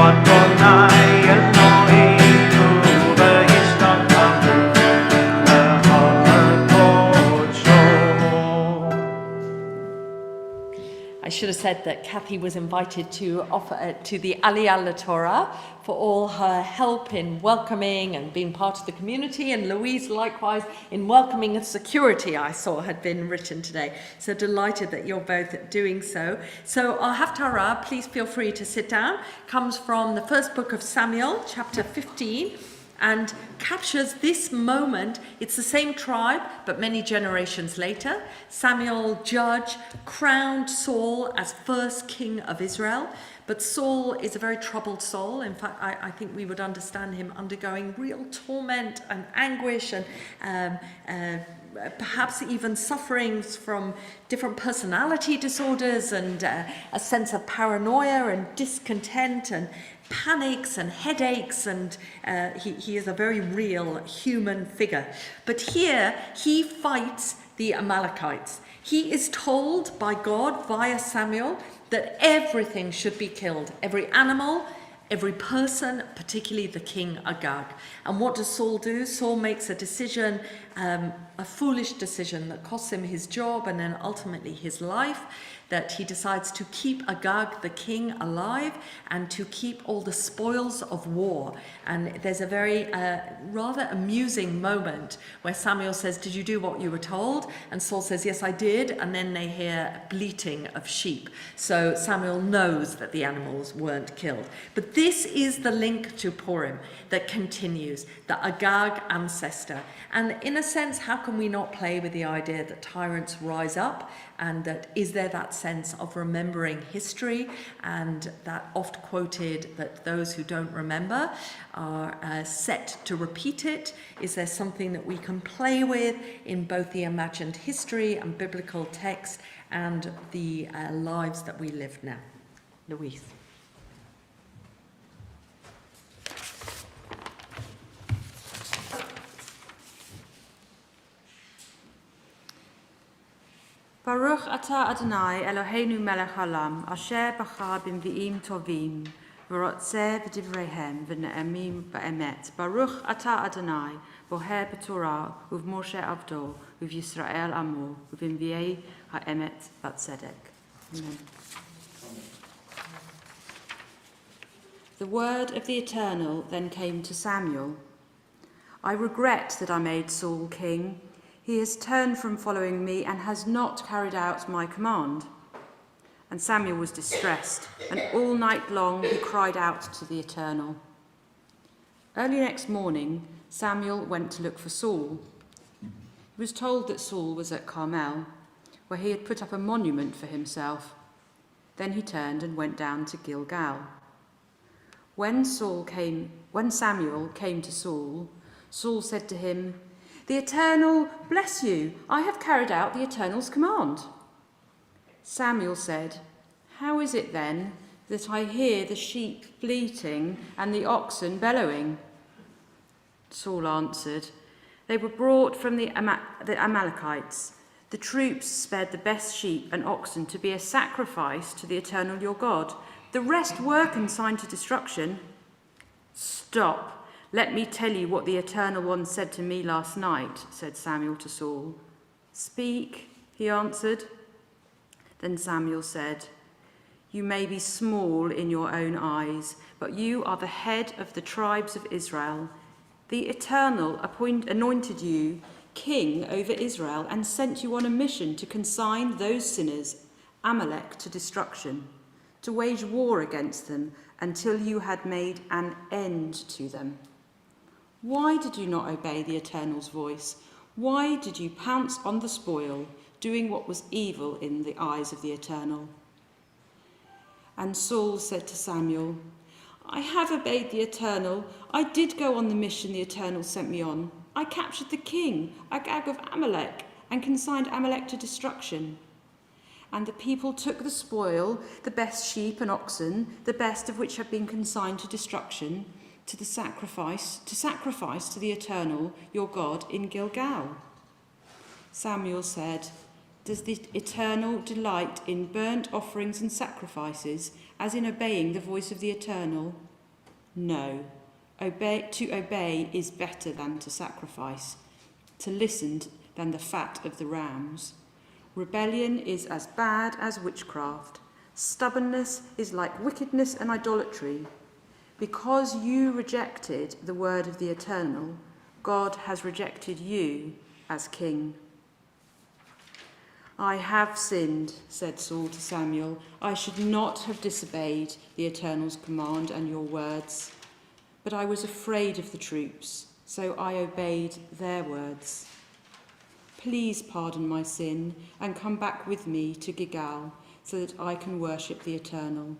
Adonai Eloheinu v'hishtatavu lehar kodsho. I should have said that Kathy was invited to offer to the Aliyah LaTorah for all her help in welcoming and being part of the community, and Louise likewise in welcoming and security, I saw had been written today. So delighted that you're both doing so. So our Haftarah, please feel free to sit down, comes from the first book of Samuel, chapter 15, and captures this moment. It's the same tribe, but many generations later. Samuel, judge, crowned Saul as first king of Israel. But Saul is a very troubled soul. In fact, I think we would understand him undergoing real torment and anguish and perhaps even sufferings from different personality disorders and a sense of paranoia and discontent and panics and headaches, and he is a very real human figure. But here he fights the Amalekites. He is told by God via Samuel that everything should be killed. Every animal, every person, particularly the king Agag. And what does Saul do? Saul makes a decision, a foolish decision that costs him his job and then ultimately his life, that he decides to keep Agag, the king, alive and to keep all the spoils of war. And there's a very rather amusing moment where Samuel says, "Did you do what you were told?" And Saul says, "Yes, I did." And then they hear bleating of sheep. So Samuel knows that the animals weren't killed. But this is the link to Purim that continues, the Agag ancestor. And in a sense, how can we not play with the idea that tyrants rise up, and that is there that sense of remembering history, and that oft quoted that those who don't remember are set to repeat it? Is there something that we can play with in both the imagined history and biblical text and the lives that we live now? Louise. Baruch atah Adonai Eloheinu melech haolam, asher bachar b'nvi'im tovim, v'rotzeh b'divreihem, v'ne'emim ba'emet. Baruch atah Adonai, boher b'torah, u'v'moshe avdo, u'v'Yisrael amo, u'v'nvi'ei ha'emet b'tzedek. Amen. The word of the Eternal then came to Samuel. I regret that I made Saul king. He has turned from following me and has not carried out my command. And Samuel was distressed, and all night long he cried out to the Eternal. Early next morning, Samuel went to look for Saul. He was told that Saul was at Carmel, where he had put up a monument for himself. Then he turned and went down to Gilgal. When Samuel came to Saul, Saul said to him, "The Eternal bless you. I have carried out the Eternal's command." Samuel said, "How is it then that I hear the sheep bleating and the oxen bellowing?" Saul answered, "They were brought from the Amalekites. The troops spared the best sheep and oxen to be a sacrifice to the Eternal your God. The rest were consigned to destruction." "Stop. Let me tell you what the Eternal One said to me last night," said Samuel to Saul. "Speak," he answered. Then Samuel said, "You may be small in your own eyes, but you are the head of the tribes of Israel. The Eternal anointed you king over Israel and sent you on a mission to consign those sinners, Amalek, to destruction, to wage war against them until you had made an end to them. Why did you not obey the Eternal's voice? Why did you pounce on the spoil, doing what was evil in the eyes of the Eternal?" And Saul said to Samuel, "I have obeyed the Eternal. I did go on the mission the Eternal sent me on. I captured the king, Agag of Amalek, and consigned Amalek to destruction. And the people took the spoil, the best sheep and oxen, the best of which had been consigned to destruction, to sacrifice to the Eternal, your God, in Gilgal." Samuel said, "Does the Eternal delight in burnt offerings and sacrifices, as in obeying the voice of the Eternal? No. To obey is better than to sacrifice, to listen than the fat of the rams. Rebellion is as bad as witchcraft. Stubbornness is like wickedness and idolatry. Because you rejected the word of the Eternal, God has rejected you as king." "I have sinned," said Saul to Samuel. "I should not have disobeyed the Eternal's command and your words. But I was afraid of the troops, so I obeyed their words. Please pardon my sin and come back with me to Gilgal so that I can worship the Eternal."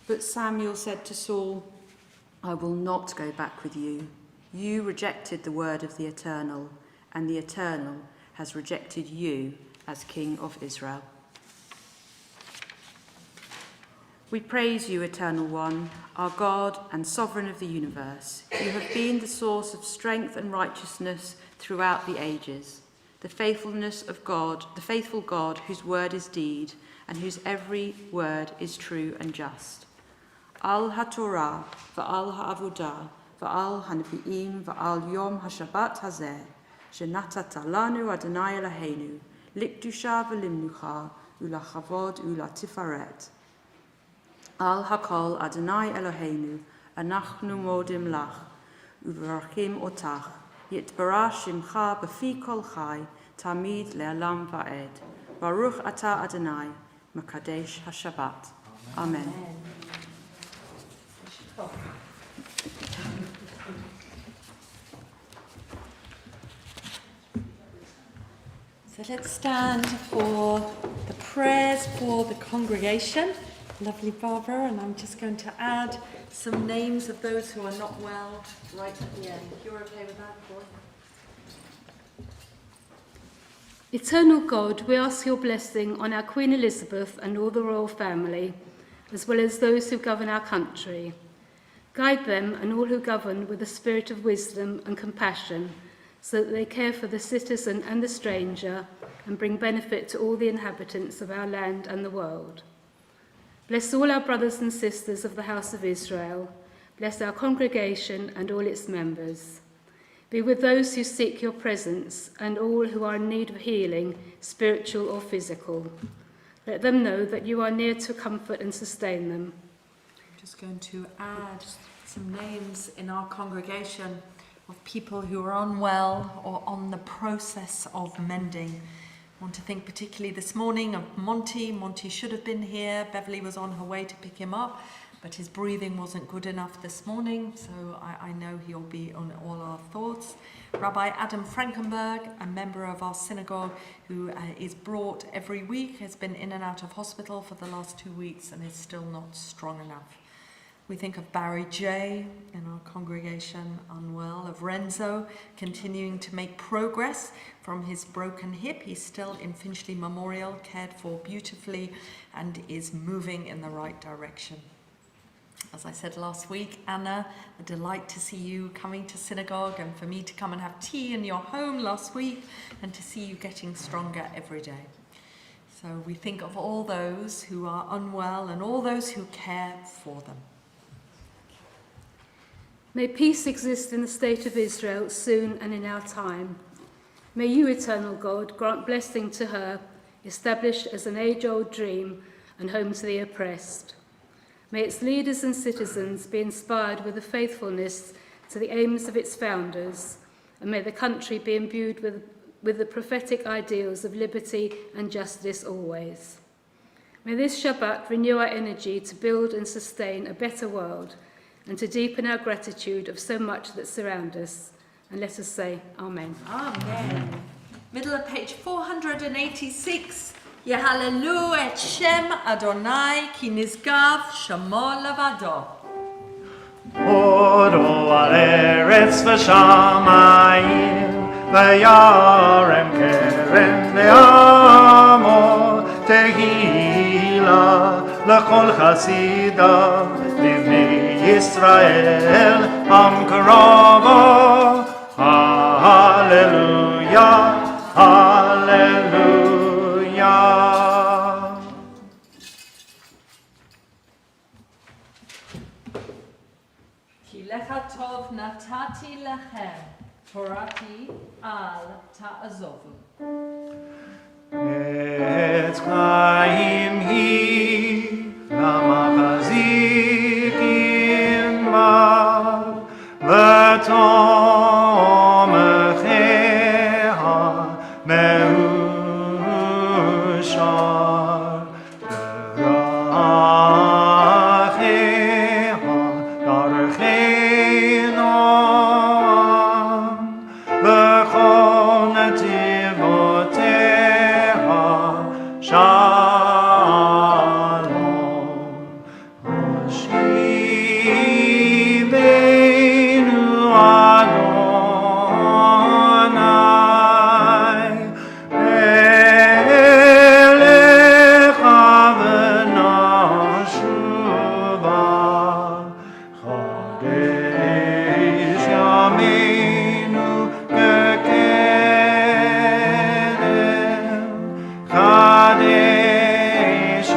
But Samuel said to Saul, "I will not go back with you. You rejected the word of the Eternal, and the Eternal has rejected you as King of Israel." We praise you, Eternal One, our God and Sovereign of the universe. You have been the source of strength and righteousness throughout the ages, the faithfulness of God, the faithful God whose word is deed and whose every word is true and just. va'al haTorah, va'al ha'avodah, va'al hanvi'im, va'al yom ha'shabbat hazeh, shenatata lanu Adonai Eloheinu, likdusha v'limnucha, ulachavod ulatifaret. Al hakol Adonai Eloheinu, anachnu modim lach, uvarachim otach, yitbarash shimcha b'fi kol chai, tamid le'alam va'ed. Baruch ata Adonai, Makadesh HaShabbat. Amen. So let's stand for the prayers for the congregation. Lovely Barbara, and I'm just going to add some names of those who are not well right at the end. You're okay with that, Boy? Eternal God, we ask your blessing on our Queen Elizabeth and all the royal family, as well as those who govern our country. Guide them and all who govern with a spirit of wisdom and compassion, so that they care for the citizen and the stranger and bring benefit to all the inhabitants of our land and the world. Bless all our brothers and sisters of the house of Israel. Bless our congregation and all its members. Be with those who seek your presence and all who are in need of healing, spiritual or physical. Let them know that you are near to comfort and sustain them. I'm just going to add some names in our congregation of people who are unwell or on the process of mending. I want to think particularly this morning of Monty. Monty should have been here. Beverly was on her way to pick him up, but his breathing wasn't good enough this morning, so I know he'll be on all our thoughts. Rabbi Adam Frankenberg, a member of our synagogue who is brought every week, has been in and out of hospital for the last 2 weeks and is still not strong enough. We think of Barry J. in our congregation, unwell, of Renzo, continuing to make progress from his broken hip. He's still in Finchley Memorial, cared for beautifully, and is moving in the right direction. As I said last week, Anna, a delight to see you coming to synagogue and for me to come and have tea in your home last week and to see you getting stronger every day. So we think of all those who are unwell and all those who care for them. May peace exist in the state of Israel soon and in our time. May you, eternal God, grant blessing to her, established as an age-old dream and home to the oppressed. May its leaders and citizens be inspired with a faithfulness to the aims of its founders, and may the country be imbued with the prophetic ideals of liberty and justice always. May this Shabbat renew our energy to build and sustain a better world, and to deepen our gratitude of so much that surrounds us. And let us say, Amen. Amen. Middle of page 486. Yehallelu et Shem Adonai ki nizgav shamo levado. Odo al eretz v'shamayim v'yarem keren le'amo tehila l'chol chasidav livnei Yisrael am karavo. Hallelujah, hallelujah. Ki lecha tov natati lechem, torati al ta'azovu. Etz chaim hi lamachazikim ba v'tomecheha meushar v'racheha darchei v'chol netivoteha shalom. Hoshibenu Adonai elecha v'nashuva Chodesh Yameinu kekerem Chodesh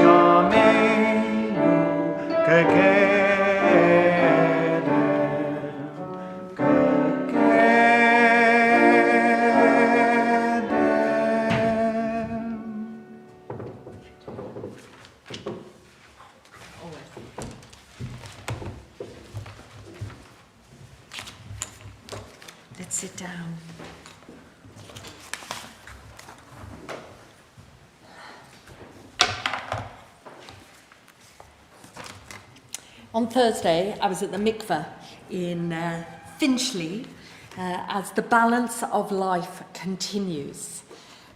Yameinu kekerem Let's sit down. On Thursday, I was at the mikveh in Finchley as the balance of life continues.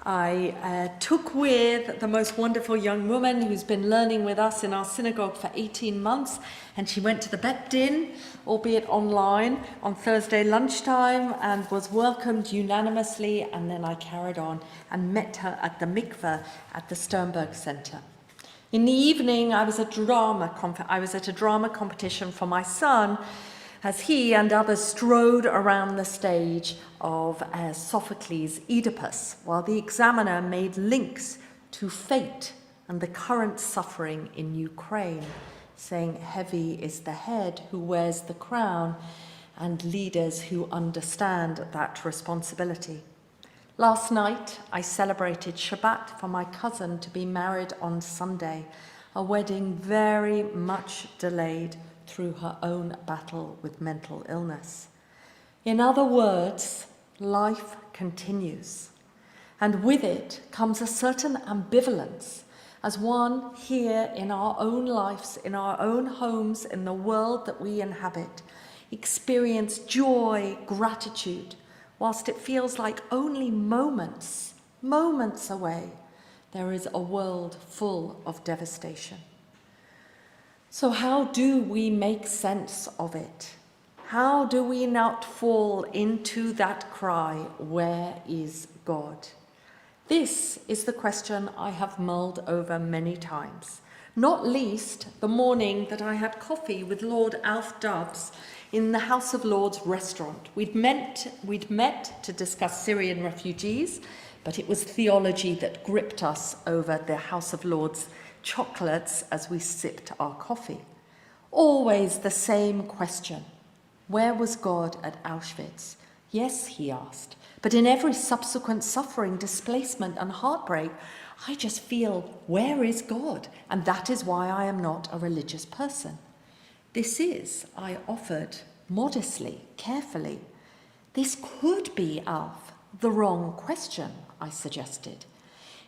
I took with the most wonderful young woman who's been learning with us in our synagogue for 18 months, and she went to the Bet Din, albeit online, on Thursday lunchtime and was welcomed unanimously, and then I carried on and met her at the mikveh at the Sternberg Centre. In the evening, I was at a drama competition for my son as he and others strode around the stage of Sophocles' Oedipus, while the examiner made links to fate and the current suffering in Ukraine, saying heavy is the head who wears the crown and leaders who understand that responsibility. Last night, I celebrated Shabbat for my cousin to be married on Sunday, a wedding very much delayed through her own battle with mental illness. In other words, life continues, and with it comes a certain ambivalence as one here in our own lives, in our own homes, in the world that we inhabit, experience joy, gratitude, whilst it feels like only moments away, there is a world full of devastation. So how do we make sense of it? How do we not fall into that cry, where is God? This is the question I have mulled over many times, not least the morning that I had coffee with Lord Alf Dubs in the House of Lords restaurant. We'd met to discuss Syrian refugees, but it was theology that gripped us over the House of Lords chocolates as we sipped our coffee. Always the same question. Where was God at Auschwitz? Yes, he asked, but in every subsequent suffering, displacement and heartbreak, I just feel, where is God? And that is why I am not a religious person. This is, I offered modestly, carefully. This could be, Alf, the wrong question, I suggested.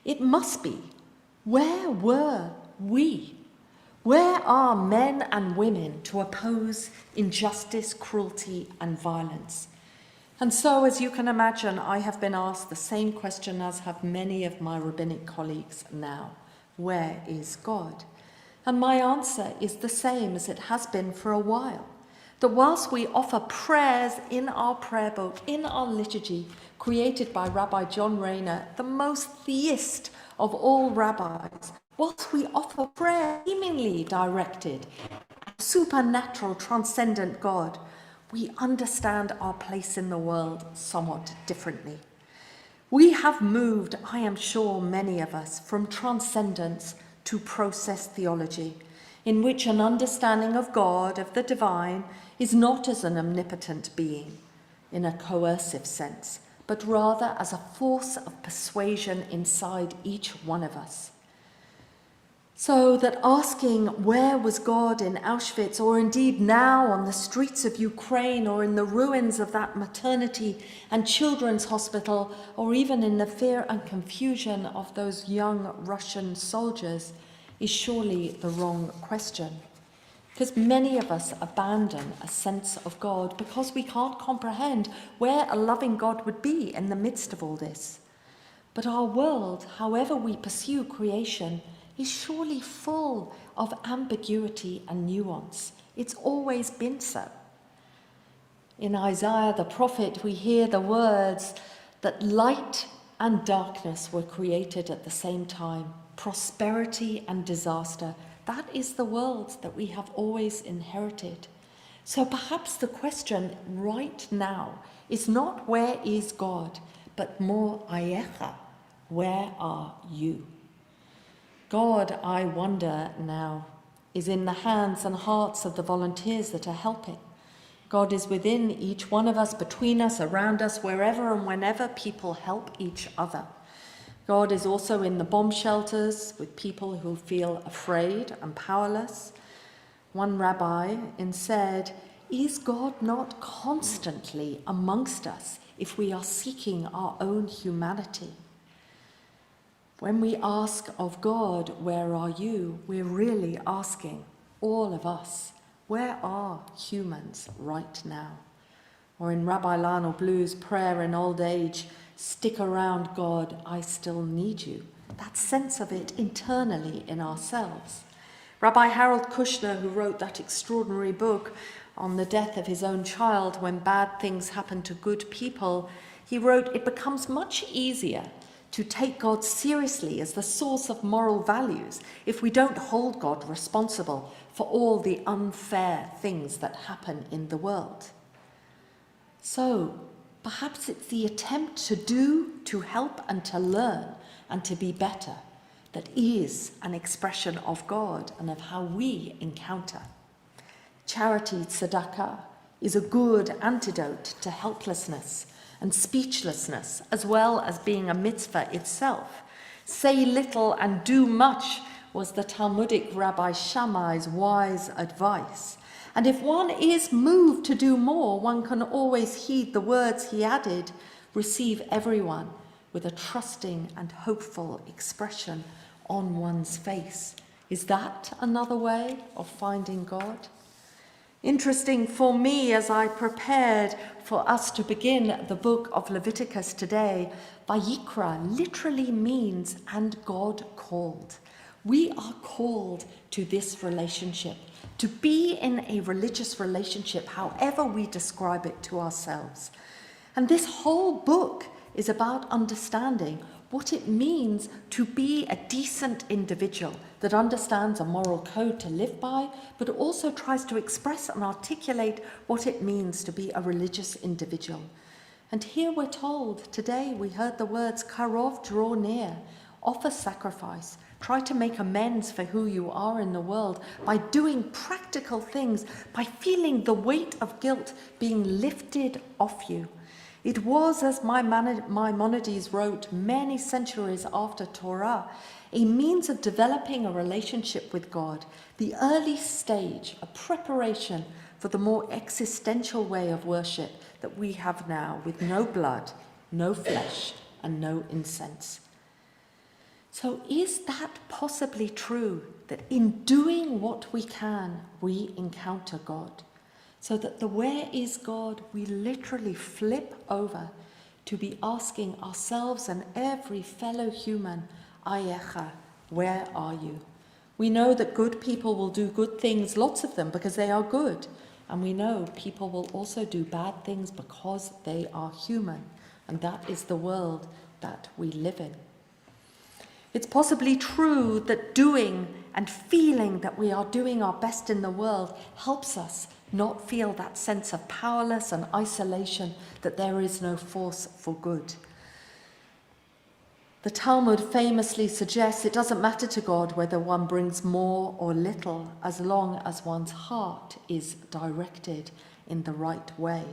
It must be. Where were we? Where are men and women to oppose injustice, cruelty, and violence? And so, as you can imagine, I have been asked the same question as have many of my rabbinic colleagues now. Where is God? And my answer is the same as it has been for a while. That whilst we offer prayers in our prayer book, in our liturgy, created by Rabbi John Rayner, the most theist of all rabbis, whilst we offer prayer seemingly directed at a supernatural, transcendent God, we understand our place in the world somewhat differently. We have moved, I am sure many of us, from transcendence to process theology, in which an understanding of God, of the divine, is not as an omnipotent being in a coercive sense, but rather as a force of persuasion inside each one of us. So that asking where was God in Auschwitz, or indeed now on the streets of Ukraine, or in the ruins of that maternity and children's hospital, or even in the fear and confusion of those young Russian soldiers, is surely the wrong question. Because many of us abandon a sense of God because we can't comprehend where a loving God would be in the midst of all this. But our world, however we pursue creation, is surely full of ambiguity and nuance. It's always been so. In Isaiah the prophet, we hear the words that light and darkness were created at the same time, prosperity and disaster. That is the world that we have always inherited. So perhaps the question right now is not where is God, but more ayecha, where are you? God, I wonder now, is in the hands and hearts of the volunteers that are helping. God is within each one of us, between us, around us, wherever and whenever people help each other. God is also in the bomb shelters with people who feel afraid and powerless. One rabbi said, "Is God not constantly amongst us if we are seeking our own humanity?" When we ask of God, "Where are you?" we're really asking all of us, where are humans right now? Or in Rabbi Lionel Blue's prayer in old age, "Stick around, God, I still need you." That sense of it internally in ourselves. Rabbi Harold Kushner, who wrote that extraordinary book on the death of his own child when bad things happen to good people, he wrote, "It becomes much easier to take God seriously as the source of moral values if we don't hold God responsible for all the unfair things that happen in the world." So, perhaps it's the attempt to do, to help and to learn and to be better that is an expression of God and of how we encounter. Charity, tzedakah, is a good antidote to helplessness and speechlessness, as well as being a mitzvah itself. Say little and do much was the Talmudic Rabbi Shammai's wise advice. And if one is moved to do more, one can always heed the words he added, receive everyone with a trusting and hopeful expression on one's face. Is that another way of finding God? Interesting for me as I prepared for us to begin the book of Leviticus today, Vayikra literally means "and God called." We are called to this relationship, to be in a religious relationship, however we describe it to ourselves. And this whole book is about understanding what it means to be a decent individual that understands a moral code to live by, but also tries to express and articulate what it means to be a religious individual. And here we're told, today we heard the words, karov, draw near, offer sacrifice, try to make amends for who you are in the world by doing practical things, by feeling the weight of guilt being lifted off you. It was, as Maimonides wrote many centuries after Torah, a means of developing a relationship with God, the early stage, a preparation for the more existential way of worship that we have now, with no blood, no flesh, and no incense. So is that possibly true, that in doing what we can, we encounter God? So that the "where is God" we literally flip over to be asking ourselves and every fellow human, Ayecha, where are you? We know that good people will do good things, lots of them, because they are good. And we know people will also do bad things because they are human. And that is the world that we live in. It's possibly true that doing and feeling that we are doing our best in the world helps us not feel that sense of powerless and isolation, that there is no force for good. The Talmud famously suggests it doesn't matter to God whether one brings more or little, as long as one's heart is directed in the right way.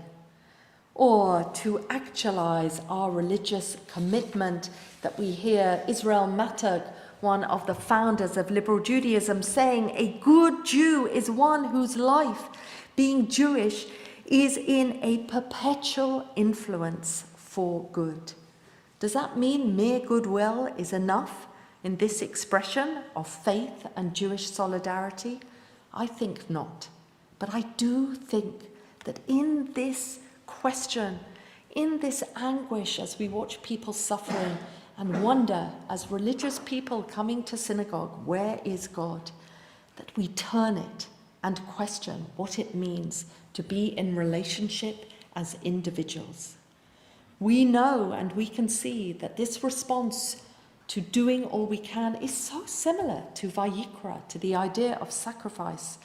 Or to actualize our religious commitment that we hear Israel Matag, one of the founders of liberal Judaism, saying, "A good Jew is one whose life, being Jewish, is in a perpetual influence for good." Does that mean mere goodwill is enough in this expression of faith and Jewish solidarity? I think not. But I do think that in this question, in this anguish as we watch people suffering and wonder as religious people coming to synagogue, where is God? That we turn it and question what it means to be in relationship as individuals. We know and we can see that this response to doing all we can is so similar to Vayikra, to the idea of sacrifice.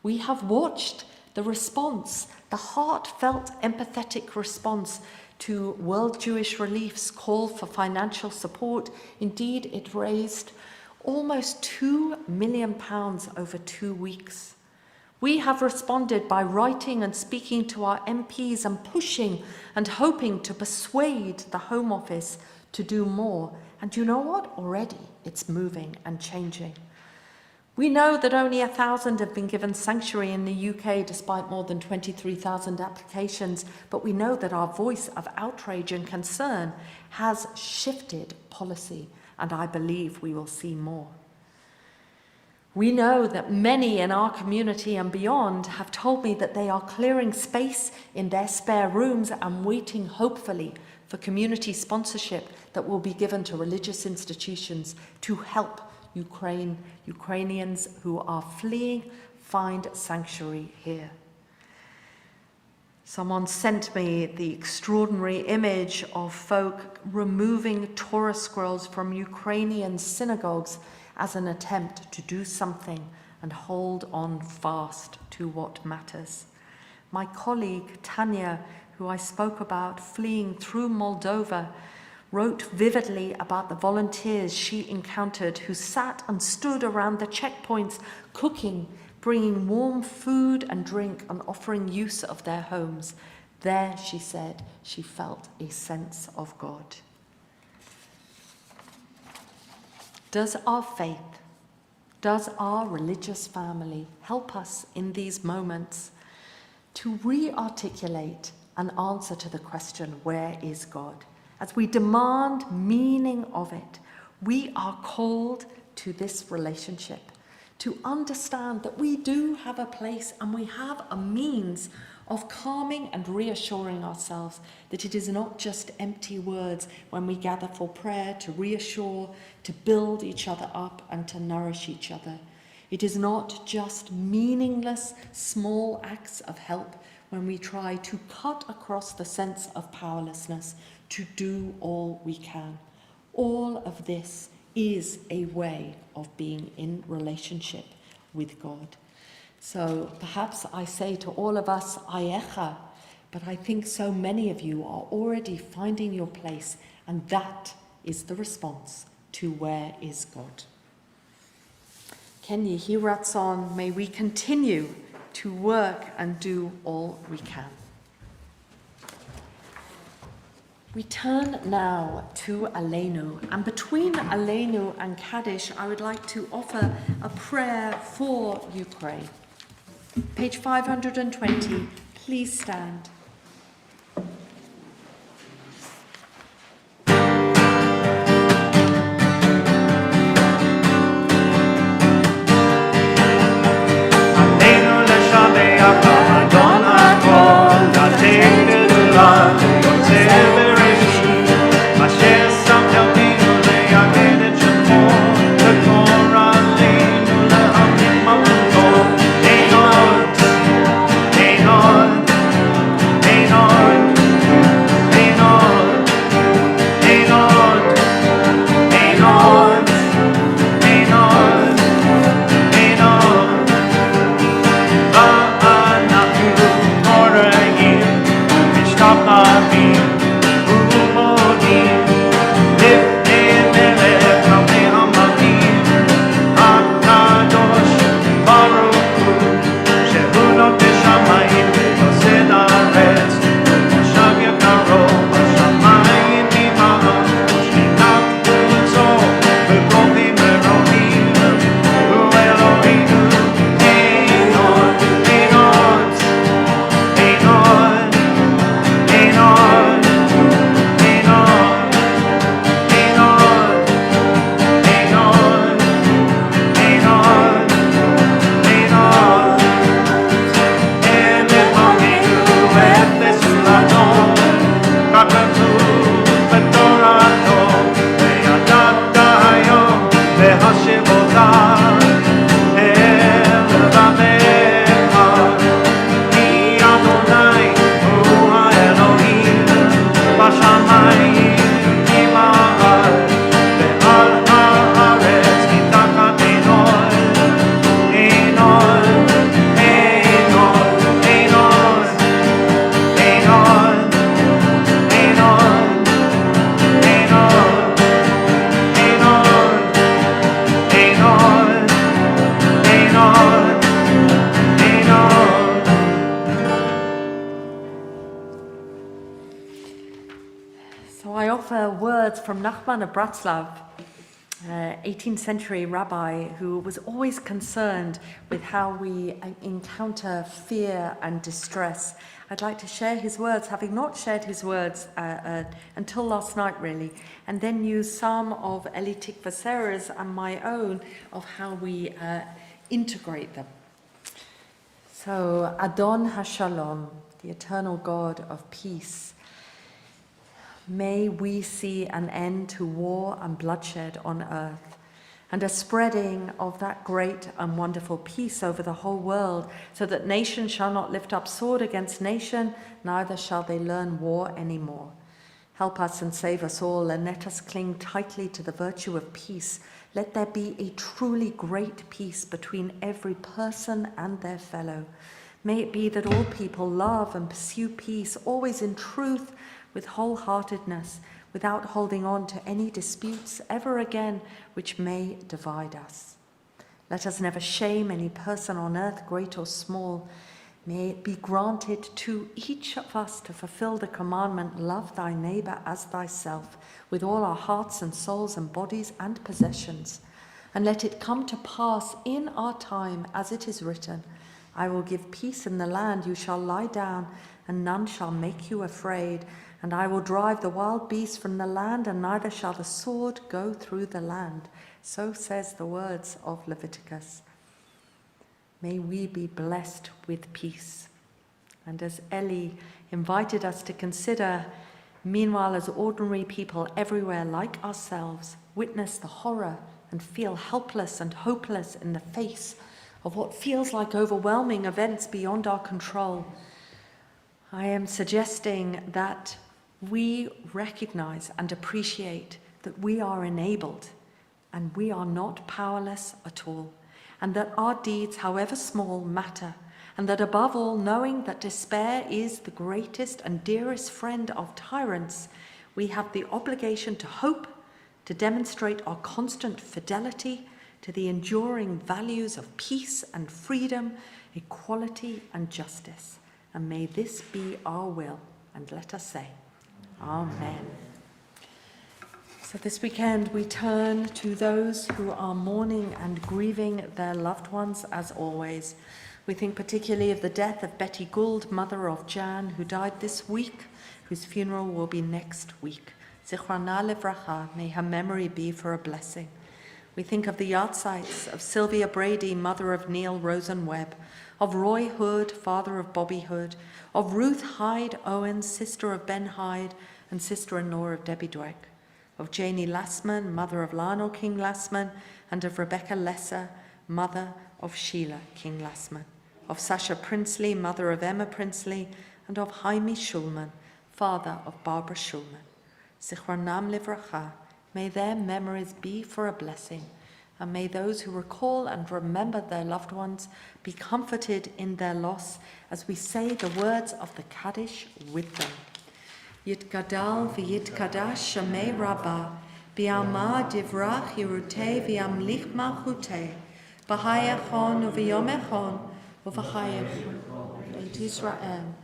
We have watched the response, the heartfelt, empathetic response to World Jewish Relief's call for financial support. Indeed, it raised almost £2 million over 2 weeks. We have responded by writing and speaking to our MPs and pushing and hoping to persuade the Home Office to do more. And you know what? Already it's moving and changing. We know that only 1,000 have been given sanctuary in the UK despite more than 23,000 applications, but we know that our voice of outrage and concern has shifted policy, and I believe we will see more. We know that many in our community and beyond have told me that they are clearing space in their spare rooms and waiting hopefully for community sponsorship that will be given to religious institutions to help Ukrainians who are fleeing find sanctuary here. Someone sent me the extraordinary image of folk removing Torah scrolls from Ukrainian synagogues as an attempt to do something and hold on fast to what matters. My colleague Tanya, who I spoke about fleeing through Moldova, wrote vividly about the volunteers she encountered who sat and stood around the checkpoints cooking, bringing warm food and drink and offering use of their homes. There, she said, she felt a sense of God. Does our faith, does our religious family help us in these moments to re-articulate an answer to the question, where is God? As we demand meaning of it, we are called to this relationship, to understand that we do have a place and we have a means of calming and reassuring ourselves that it is not just empty words when we gather for prayer to reassure, to build each other up and to nourish each other. It is not just meaningless small acts of help when we try to cut across the sense of powerlessness to do all we can. All of this is a way of being in relationship with God. So perhaps I say to all of us, Ayecha, but I think so many of you are already finding your place, and that is the response to where is God. Ken Yehi Ratzon, may we continue to work and do all we can. We turn now to Aleinu, and between Aleinu and Kaddish, I would like to offer a prayer for Ukraine. Page 520, please stand. offer words from Nachman of Bratslav, 18th century rabbi who was always concerned with how we encounter fear and distress. I'd like to share his words, having not shared his words until last night really, and then use some of Eli Tikvaser's and my own of how we integrate them. So, Adon HaShalom, the eternal God of peace. May we see an end to war and bloodshed on earth, and a spreading of that great and wonderful peace over the whole world, so that nation shall not lift up sword against nation, neither shall they learn war anymore. Help us and save us all, and let us cling tightly to the virtue of peace. Let there be a truly great peace between every person and their fellow. May it be that all people love and pursue peace, always in truth, with wholeheartedness, without holding on to any disputes ever again which may divide us. Let us never shame any person on earth, great or small. May it be granted to each of us to fulfill the commandment, love thy neighbour as thyself, with all our hearts and souls and bodies and possessions. And let it come to pass in our time, as it is written, I will give peace in the land, you shall lie down, and none shall make you afraid. And I will drive the wild beasts from the land, and neither shall the sword go through the land. So says the words of Leviticus. May we be blessed with peace. And as Eli invited us to consider, meanwhile, as ordinary people everywhere like ourselves, witness the horror and feel helpless and hopeless in the face of what feels like overwhelming events beyond our control, I am suggesting that we recognize and appreciate that we are enabled and we are not powerless at all, and that our deeds, however small, matter, and that above all, knowing that despair is the greatest and dearest friend of tyrants, we have the obligation to hope, to demonstrate our constant fidelity to the enduring values of peace and freedom, equality and justice. And may this be our will, and let us say, Amen. So this weekend we turn to those who are mourning and grieving their loved ones as always. We think particularly of the death of Betty Gould, mother of Jan, who died this week, whose funeral will be next week. Zichrana Livracha, may her memory be for a blessing. We think of the yahrzeits of Sylvia Brady, mother of Neil Rosenwebb, of Roy Hood, father of Bobby Hood, of Ruth Hyde Owens, sister of Ben Hyde and sister-in-law of Debbie Dweck, of Janie Lassman, mother of Lionel King Lassman, and of Rebecca Lesser, mother of Sheila King Lassman, of Sasha Princely, mother of Emma Princely, and of Jaime Schulman, father of Barbara Schulman. Zichronam Livracha, may their memories be for a blessing, and may those who recall and remember their loved ones be comforted in their loss as we say the words of the Kaddish with them. Yitgadal v'yitkadash shamei rabbah, bi'alma divrach yirutei v'yamlich malchutei, b'hayachon u'v'yomechon u'v'hayachon et Israel.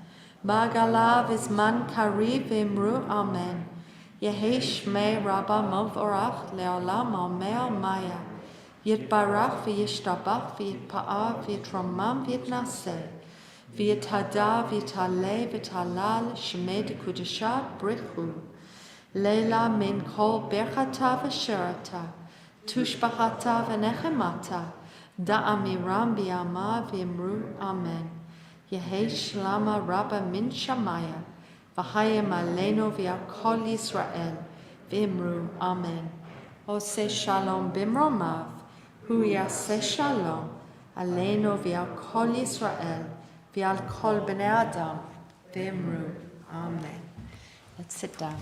Ba'galav izman kariv v'imru amen. Yehi shmei rabbah movorach le'olam almei maya. Yitbarach v'yishtabach v'yitpa'ah v'yitromam v'yitnaseh. V'yitada v'yitaleh v'yitalal shmed kudishat brichu. Leila min kol berchata v'sherata. Tushbachata v'nechemata. Da'amiram bi'ama v'imru amen. Yehi shlama rabba min shamaya. V'hayem aleinu v'yakol Yisrael. V'imru amen. Ose shalom bimromav. Hu yaseh shalom. Aleinu v'yakol Yisrael. V'al kol b'nei Adam, v'imru. Amen. Let's sit down.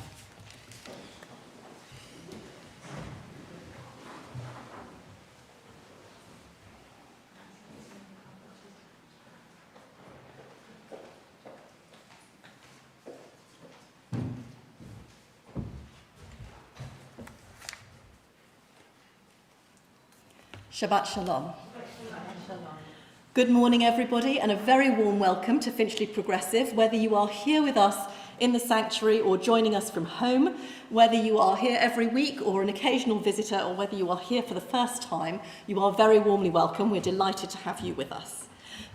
Shabbat Shalom. Good morning, everybody, and a very warm welcome to Finchley Progressive, whether you are here with us in the sanctuary or joining us from home. Whether you are here every week or an occasional visitor, or whether you are here for the first time, you are very warmly welcome. We're delighted to have you with us.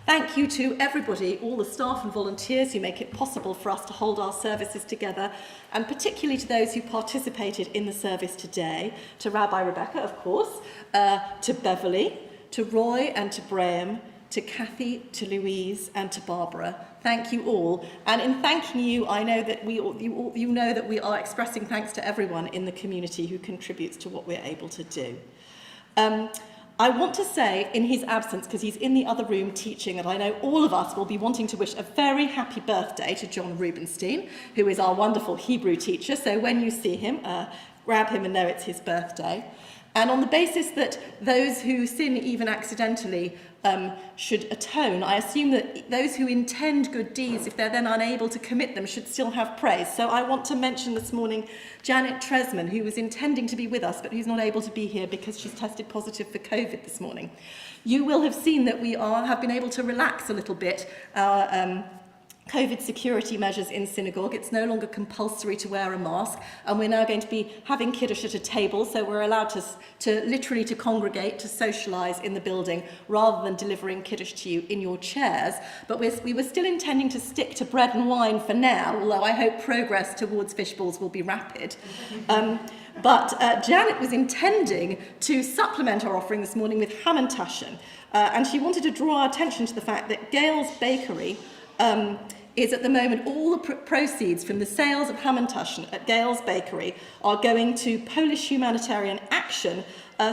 Thank you to everybody, all the staff and volunteers who make it possible for us to hold our services together, and particularly to those who participated in the service today, to Rabbi Rebecca, of course, to Beverly, to Roy and to Graham, to Kathy, to Louise and to Barbara. Thank you all. And in thanking you, I know that you know that we are expressing thanks to everyone in the community who contributes to what we're able to do. I want to say, in his absence, because he's in the other room teaching, and I know all of us will be wanting to wish a very happy birthday to John Rubenstein, who is our wonderful Hebrew teacher. So when you see him, grab him and know it's his birthday. And on the basis that those who sin even accidentally should atone, I assume that those who intend good deeds, if they're then unable to commit them, should still have praise. So I want to mention this morning Janet Tresman, who was intending to be with us, but who's not able to be here because she's tested positive for COVID this morning. You will have seen that we have been able to relax a little bit our COVID security measures in synagogue. It's no longer compulsory to wear a mask, and we're now going to be having Kiddush at a table, so we're allowed to literally to congregate, to socialise in the building, rather than delivering Kiddush to you in your chairs. But we were still intending to stick to bread and wine for now, although I hope progress towards fish balls will be rapid. But Janet was intending to supplement our offering this morning with ham and tashen, and she wanted to draw our attention to the fact that Gale's Bakery is at the moment all the proceeds from the sales of ham and tashen at Gale's Bakery are going to Polish humanitarian action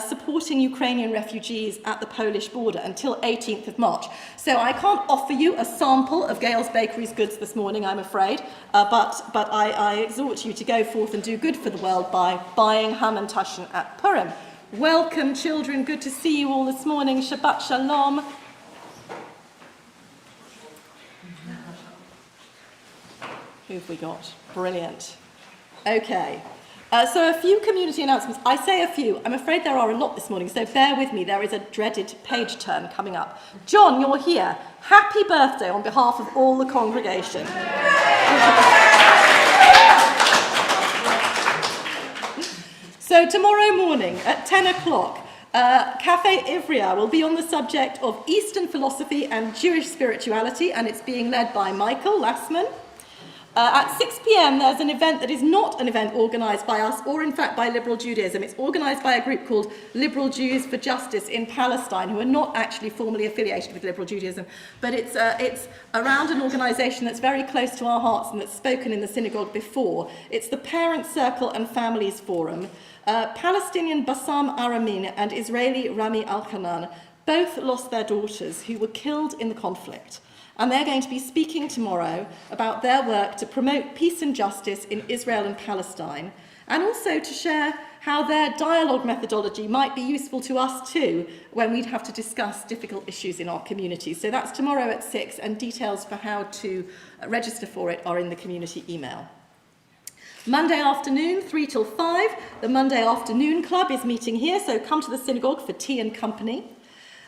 supporting Ukrainian refugees at the Polish border until 18th of March. So I can't offer you a sample of Gale's Bakery's goods this morning, I'm afraid, but I exhort you to go forth and do good for the world by buying ham and tashen at Purim. Welcome, children. Good to see you all this morning. Shabbat Shalom. Who have we got? Brilliant. Okay. So a few community announcements. I say a few. I'm afraid there are a lot this morning, so bear with me. There is a dreaded page turn coming up. John, you're here. Happy birthday on behalf of all the congregation. So tomorrow morning at 10 o'clock, Cafe Ivrea will be on the subject of Eastern philosophy and Jewish spirituality, and it's being led by Michael Lassman. At 6 p.m, there's an event that is not an event organised by us, or in fact by Liberal Judaism. It's organised by a group called Liberal Jews for Justice in Palestine, who are not actually formally affiliated with Liberal Judaism, but it's around an organisation that's very close to our hearts and that's spoken in the synagogue before. It's the Parents Circle and Families Forum. Palestinian Bassam Aramin and Israeli Rami Al-Hanan both lost their daughters, who were killed in the conflict. And they're going to be speaking tomorrow about their work to promote peace and justice in Israel and Palestine, and also to share how their dialogue methodology might be useful to us too when we'd have to discuss difficult issues in our community. So that's tomorrow at 6, and details for how to register for it are in the community email. Monday afternoon, 3 till 5, the Monday Afternoon Club is meeting here, so come to the synagogue for tea and company.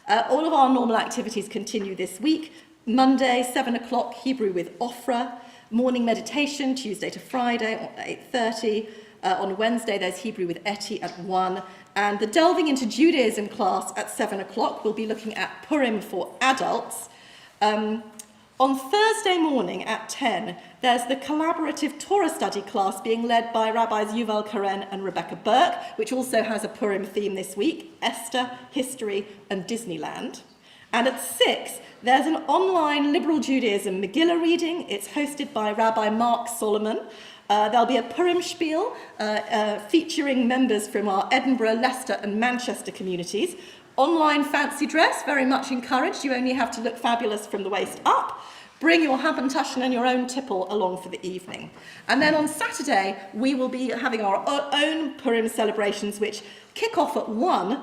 All of our normal activities continue this week. Monday, 7 o'clock, Hebrew with Ofra. Morning meditation, Tuesday to Friday at 8:30. On Wednesday, there's Hebrew with Eti at 1. And the Delving into Judaism class at 7 o'clock, we'll be looking at Purim for adults. On Thursday morning at 10, there's the collaborative Torah study class being led by Rabbis Yuval Karen and Rebecca Burke, which also has a Purim theme this week, Esther, History and Disneyland. And at 6, there's an online Liberal Judaism Megillah reading. It's hosted by Rabbi Mark Solomon. There'll be a Purim spiel featuring members from our Edinburgh, Leicester and Manchester communities. Online fancy dress, very much encouraged. You only have to look fabulous from the waist up. Bring your ham and tashen and your own tipple along for the evening. And then on Saturday, we will be having our own Purim celebrations, which kick off at 1.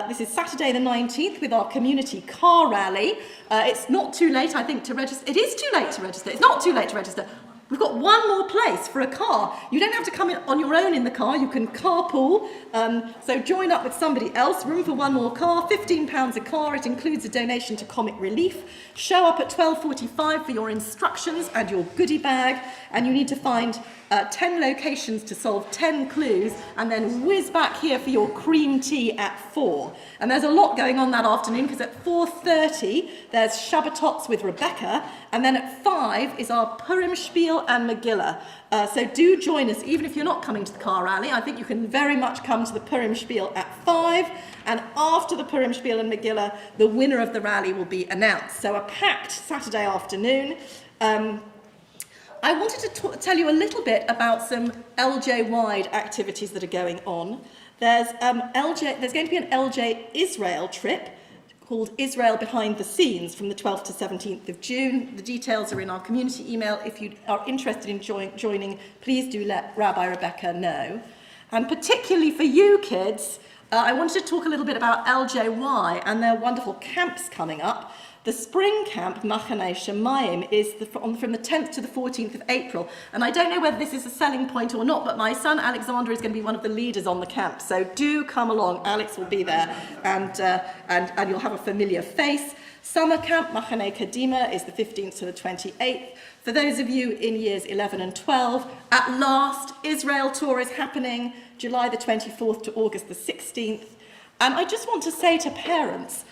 This is Saturday the 19th with our community car rally. It's not too late, I think, to register. It is too late to register. It's not too late to register. We've got one more place for a car. You don't have to come in on your own in the car. You can carpool. So join up with somebody else. Room for one more car. £15 a car. It includes a donation to Comic Relief. Show up at 12:45 for your instructions and your goodie bag. And you need to find 10 locations to solve 10 clues, and then whiz back here for your cream tea at 4. And there's a lot going on that afternoon, because at 4:30 there's Shabbatot with Rebecca, and then at 5 is our Purim Spiel and Megillah. So do join us, even if you're not coming to the car rally. I think you can very much come to the Purim Spiel at 5, and after the Purim Spiel and Megillah, the winner of the rally will be announced. So a packed Saturday afternoon. I wanted to tell you a little bit about some LJ-wide activities that are going on. There's going to be an LJ Israel trip called Israel Behind the Scenes from the 12th to 17th of June. The details are in our community email. If you are interested in joining, please do let Rabbi Rebecca know. And particularly for you kids, I wanted to talk a little bit about LJY and their wonderful camps coming up. The spring camp, Machane Shemayim, is from the 10th to the 14th of April. And I don't know whether this is a selling point or not, but my son Alexander is going to be one of the leaders on the camp. So do come along. Alex will be there, and you'll have a familiar face. Summer camp, Machane Kadima, is the 15th to the 28th. For those of you in years 11 and 12, at last, Israel tour is happening, July the 24th to August the 16th. And I just want to say to parents,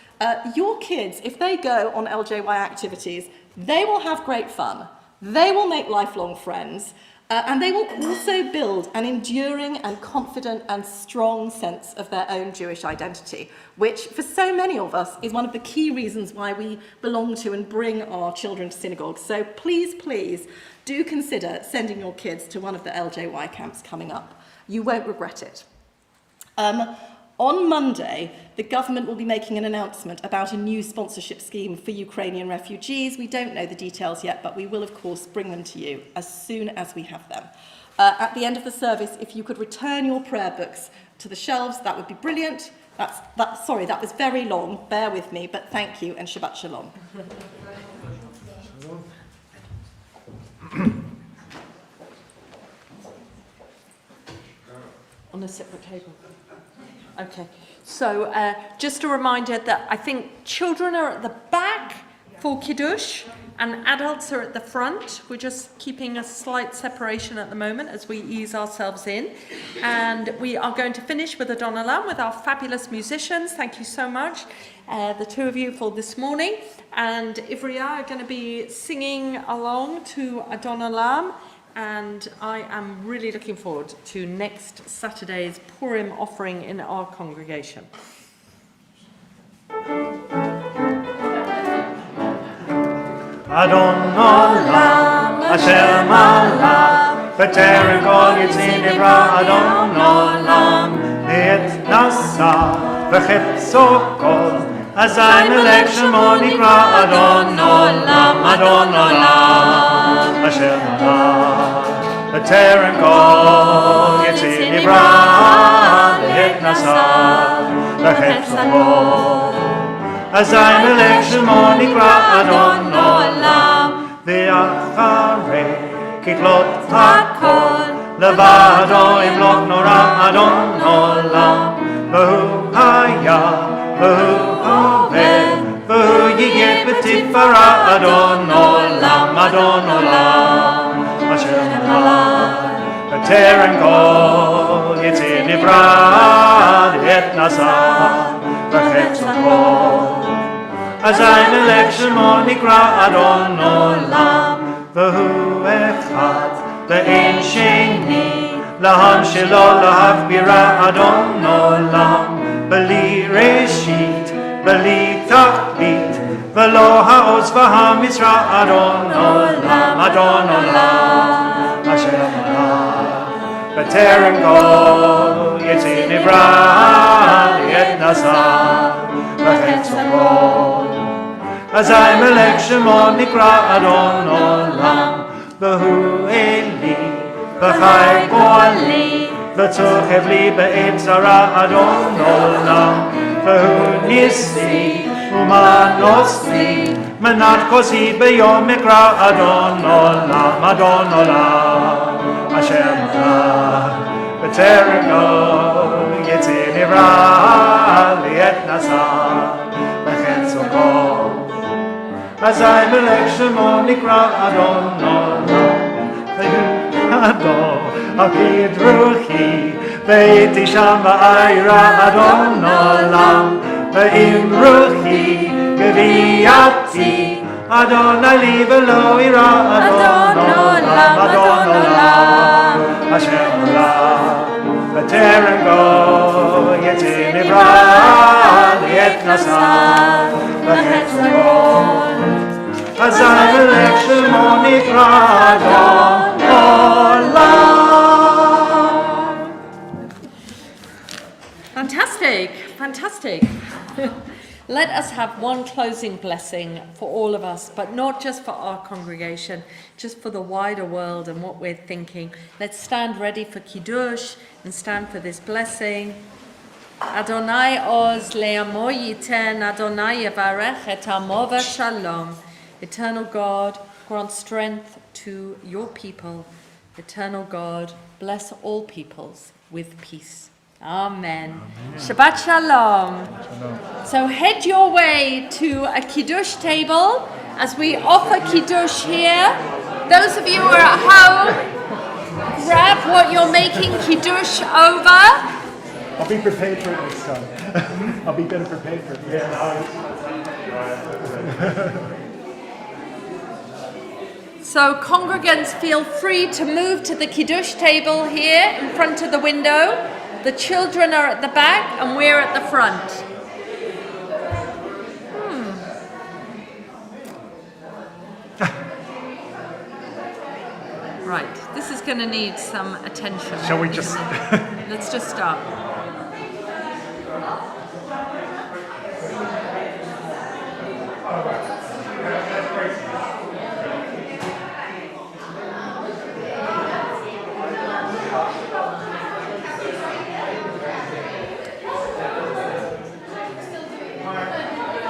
your kids, if they go on LJY activities, they will have great fun, they will make lifelong friends, and they will also build an enduring and confident and strong sense of their own Jewish identity, which for so many of us is one of the key reasons why we belong to and bring our children to synagogue. So please, please do consider sending your kids to one of the LJY camps coming up. You won't regret it. On Monday, the government will be making an announcement about a new sponsorship scheme for Ukrainian refugees. We don't know the details yet, but we will, of course, bring them to you as soon as we have them. At the end of the service, if you could return your prayer books to the shelves, that would be brilliant. Sorry, that was very long. Bear with me, but thank you, and Shabbat Shalom. On a separate table. Okay, so just a reminder that I think children are at the back for Kiddush and adults are at the front. We're just keeping a slight separation at the moment as we ease ourselves in. And we are going to finish with Adon Olam with our fabulous musicians. Thank you so much, the two of you, for this morning. And Ivria are going to be singing along to Adon Olam. And I am really looking forward to next Saturday's Purim offering in our congregation. Adon Olam, Asher Malach, B'terem kol yitzin nivra. Adon Olam, et nasa, v'chepso kol, azay melech shemo nikra. Adon Olam, Asher Malach, B'terem kol yitzin nivra. Et nasa, v'chepso kol, azay melech shemo nikra. Adon Olam, ve'acharei kitlot hakol, levado imlok nora. Adon Olam, v'hu haya, v'hu hoved, v'hu yiyeh b'tifara. Adon Olam, Asher Malach, b'terem kol yitzin nivra. Et nasa, v'chepso kol, azay melech shemo nikra. Adon Olam, v'hu echad, ve'en sheni, laham shelo lahachbira. Adon Olam, b'li reshit, b'li tachlit, v'lo ha'oz v'hamizra. Adon Olam, Asher Malach, b'terem kol yitzin nivra. Et nasa, v'chepso kol, azay melech shemo nikra. Adon Olam, v'hu eli, v'chai po'ali, v'tzochev li be'et zara. Adon Olam, v'hu nisli, u'manosli, Manat kosid beyom mikra Adon Olam Hashem B'terem Yitzin Ira Liet Nasa B'chetz Okol Azai Melech Shemo Nikra Adon Apid Ruchi Ve'iti Sham Va'ayra Adon Olam Ve'im Ruchi Geviyati Adon Ali V'lo Ira Adon Olam Hashem Olam B'terem Go Yetzim Ivra Liet Nasa B'chetz Okol Azai Melech Shemo Nikra Adon Fantastic, fantastic. Let us have one closing blessing for all of us, but not just for our congregation, just for the wider world and what we're thinking. Let's stand ready for Kiddush and stand for this blessing. Adonai oz le'amo yiten, Adonai yevarech et amo v'shalom. Eternal God, grant strength to your people. Eternal God, bless all peoples with peace. Amen. Shabbat Shalom. So head your way to a Kiddush table as we offer Kiddush here. Those of you who are at home, grab what you're making Kiddush over. I'll be prepared for it this time. I'll be better prepared for it. Yeah. So congregants, feel free to move to the Kiddush table here in front of the window. The children are at the back and we're at the front. Right, this is going to need some attention. Shall we just... Let's just start.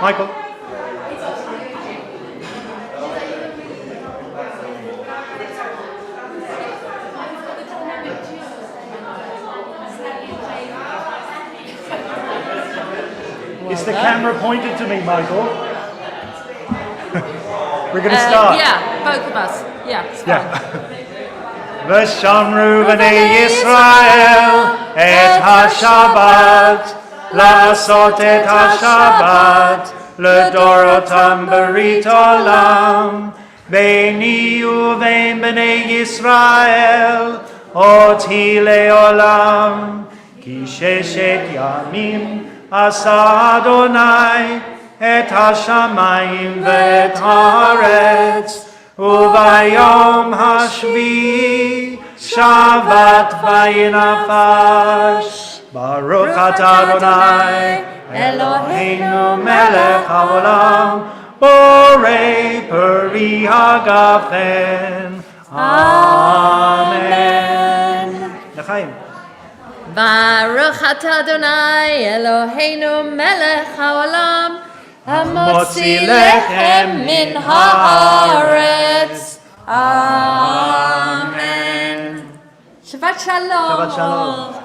Michael. Is the camera pointed to me, Michael? We're going to start. Yeah, both of us. Yeah, it's fine. V'shamru b'nei Yisrael et ha-Shabbat לעשות את השבת לדורותם ברית עולם ביני ובין בני ישראל אותי לעולם כי ששת ימים עשה אדוני את השמיים ואת הארץ וביום השביעי שבת וינפש Baruch atah Adonai Eloheinu melech haolam borei peri hagafen. Amen. L'chaim. Baruch atah Adonai Eloheinu melech haolam hamotzi lechem min haaretz. Amen. Shabbat shalom. Shabbat shalom.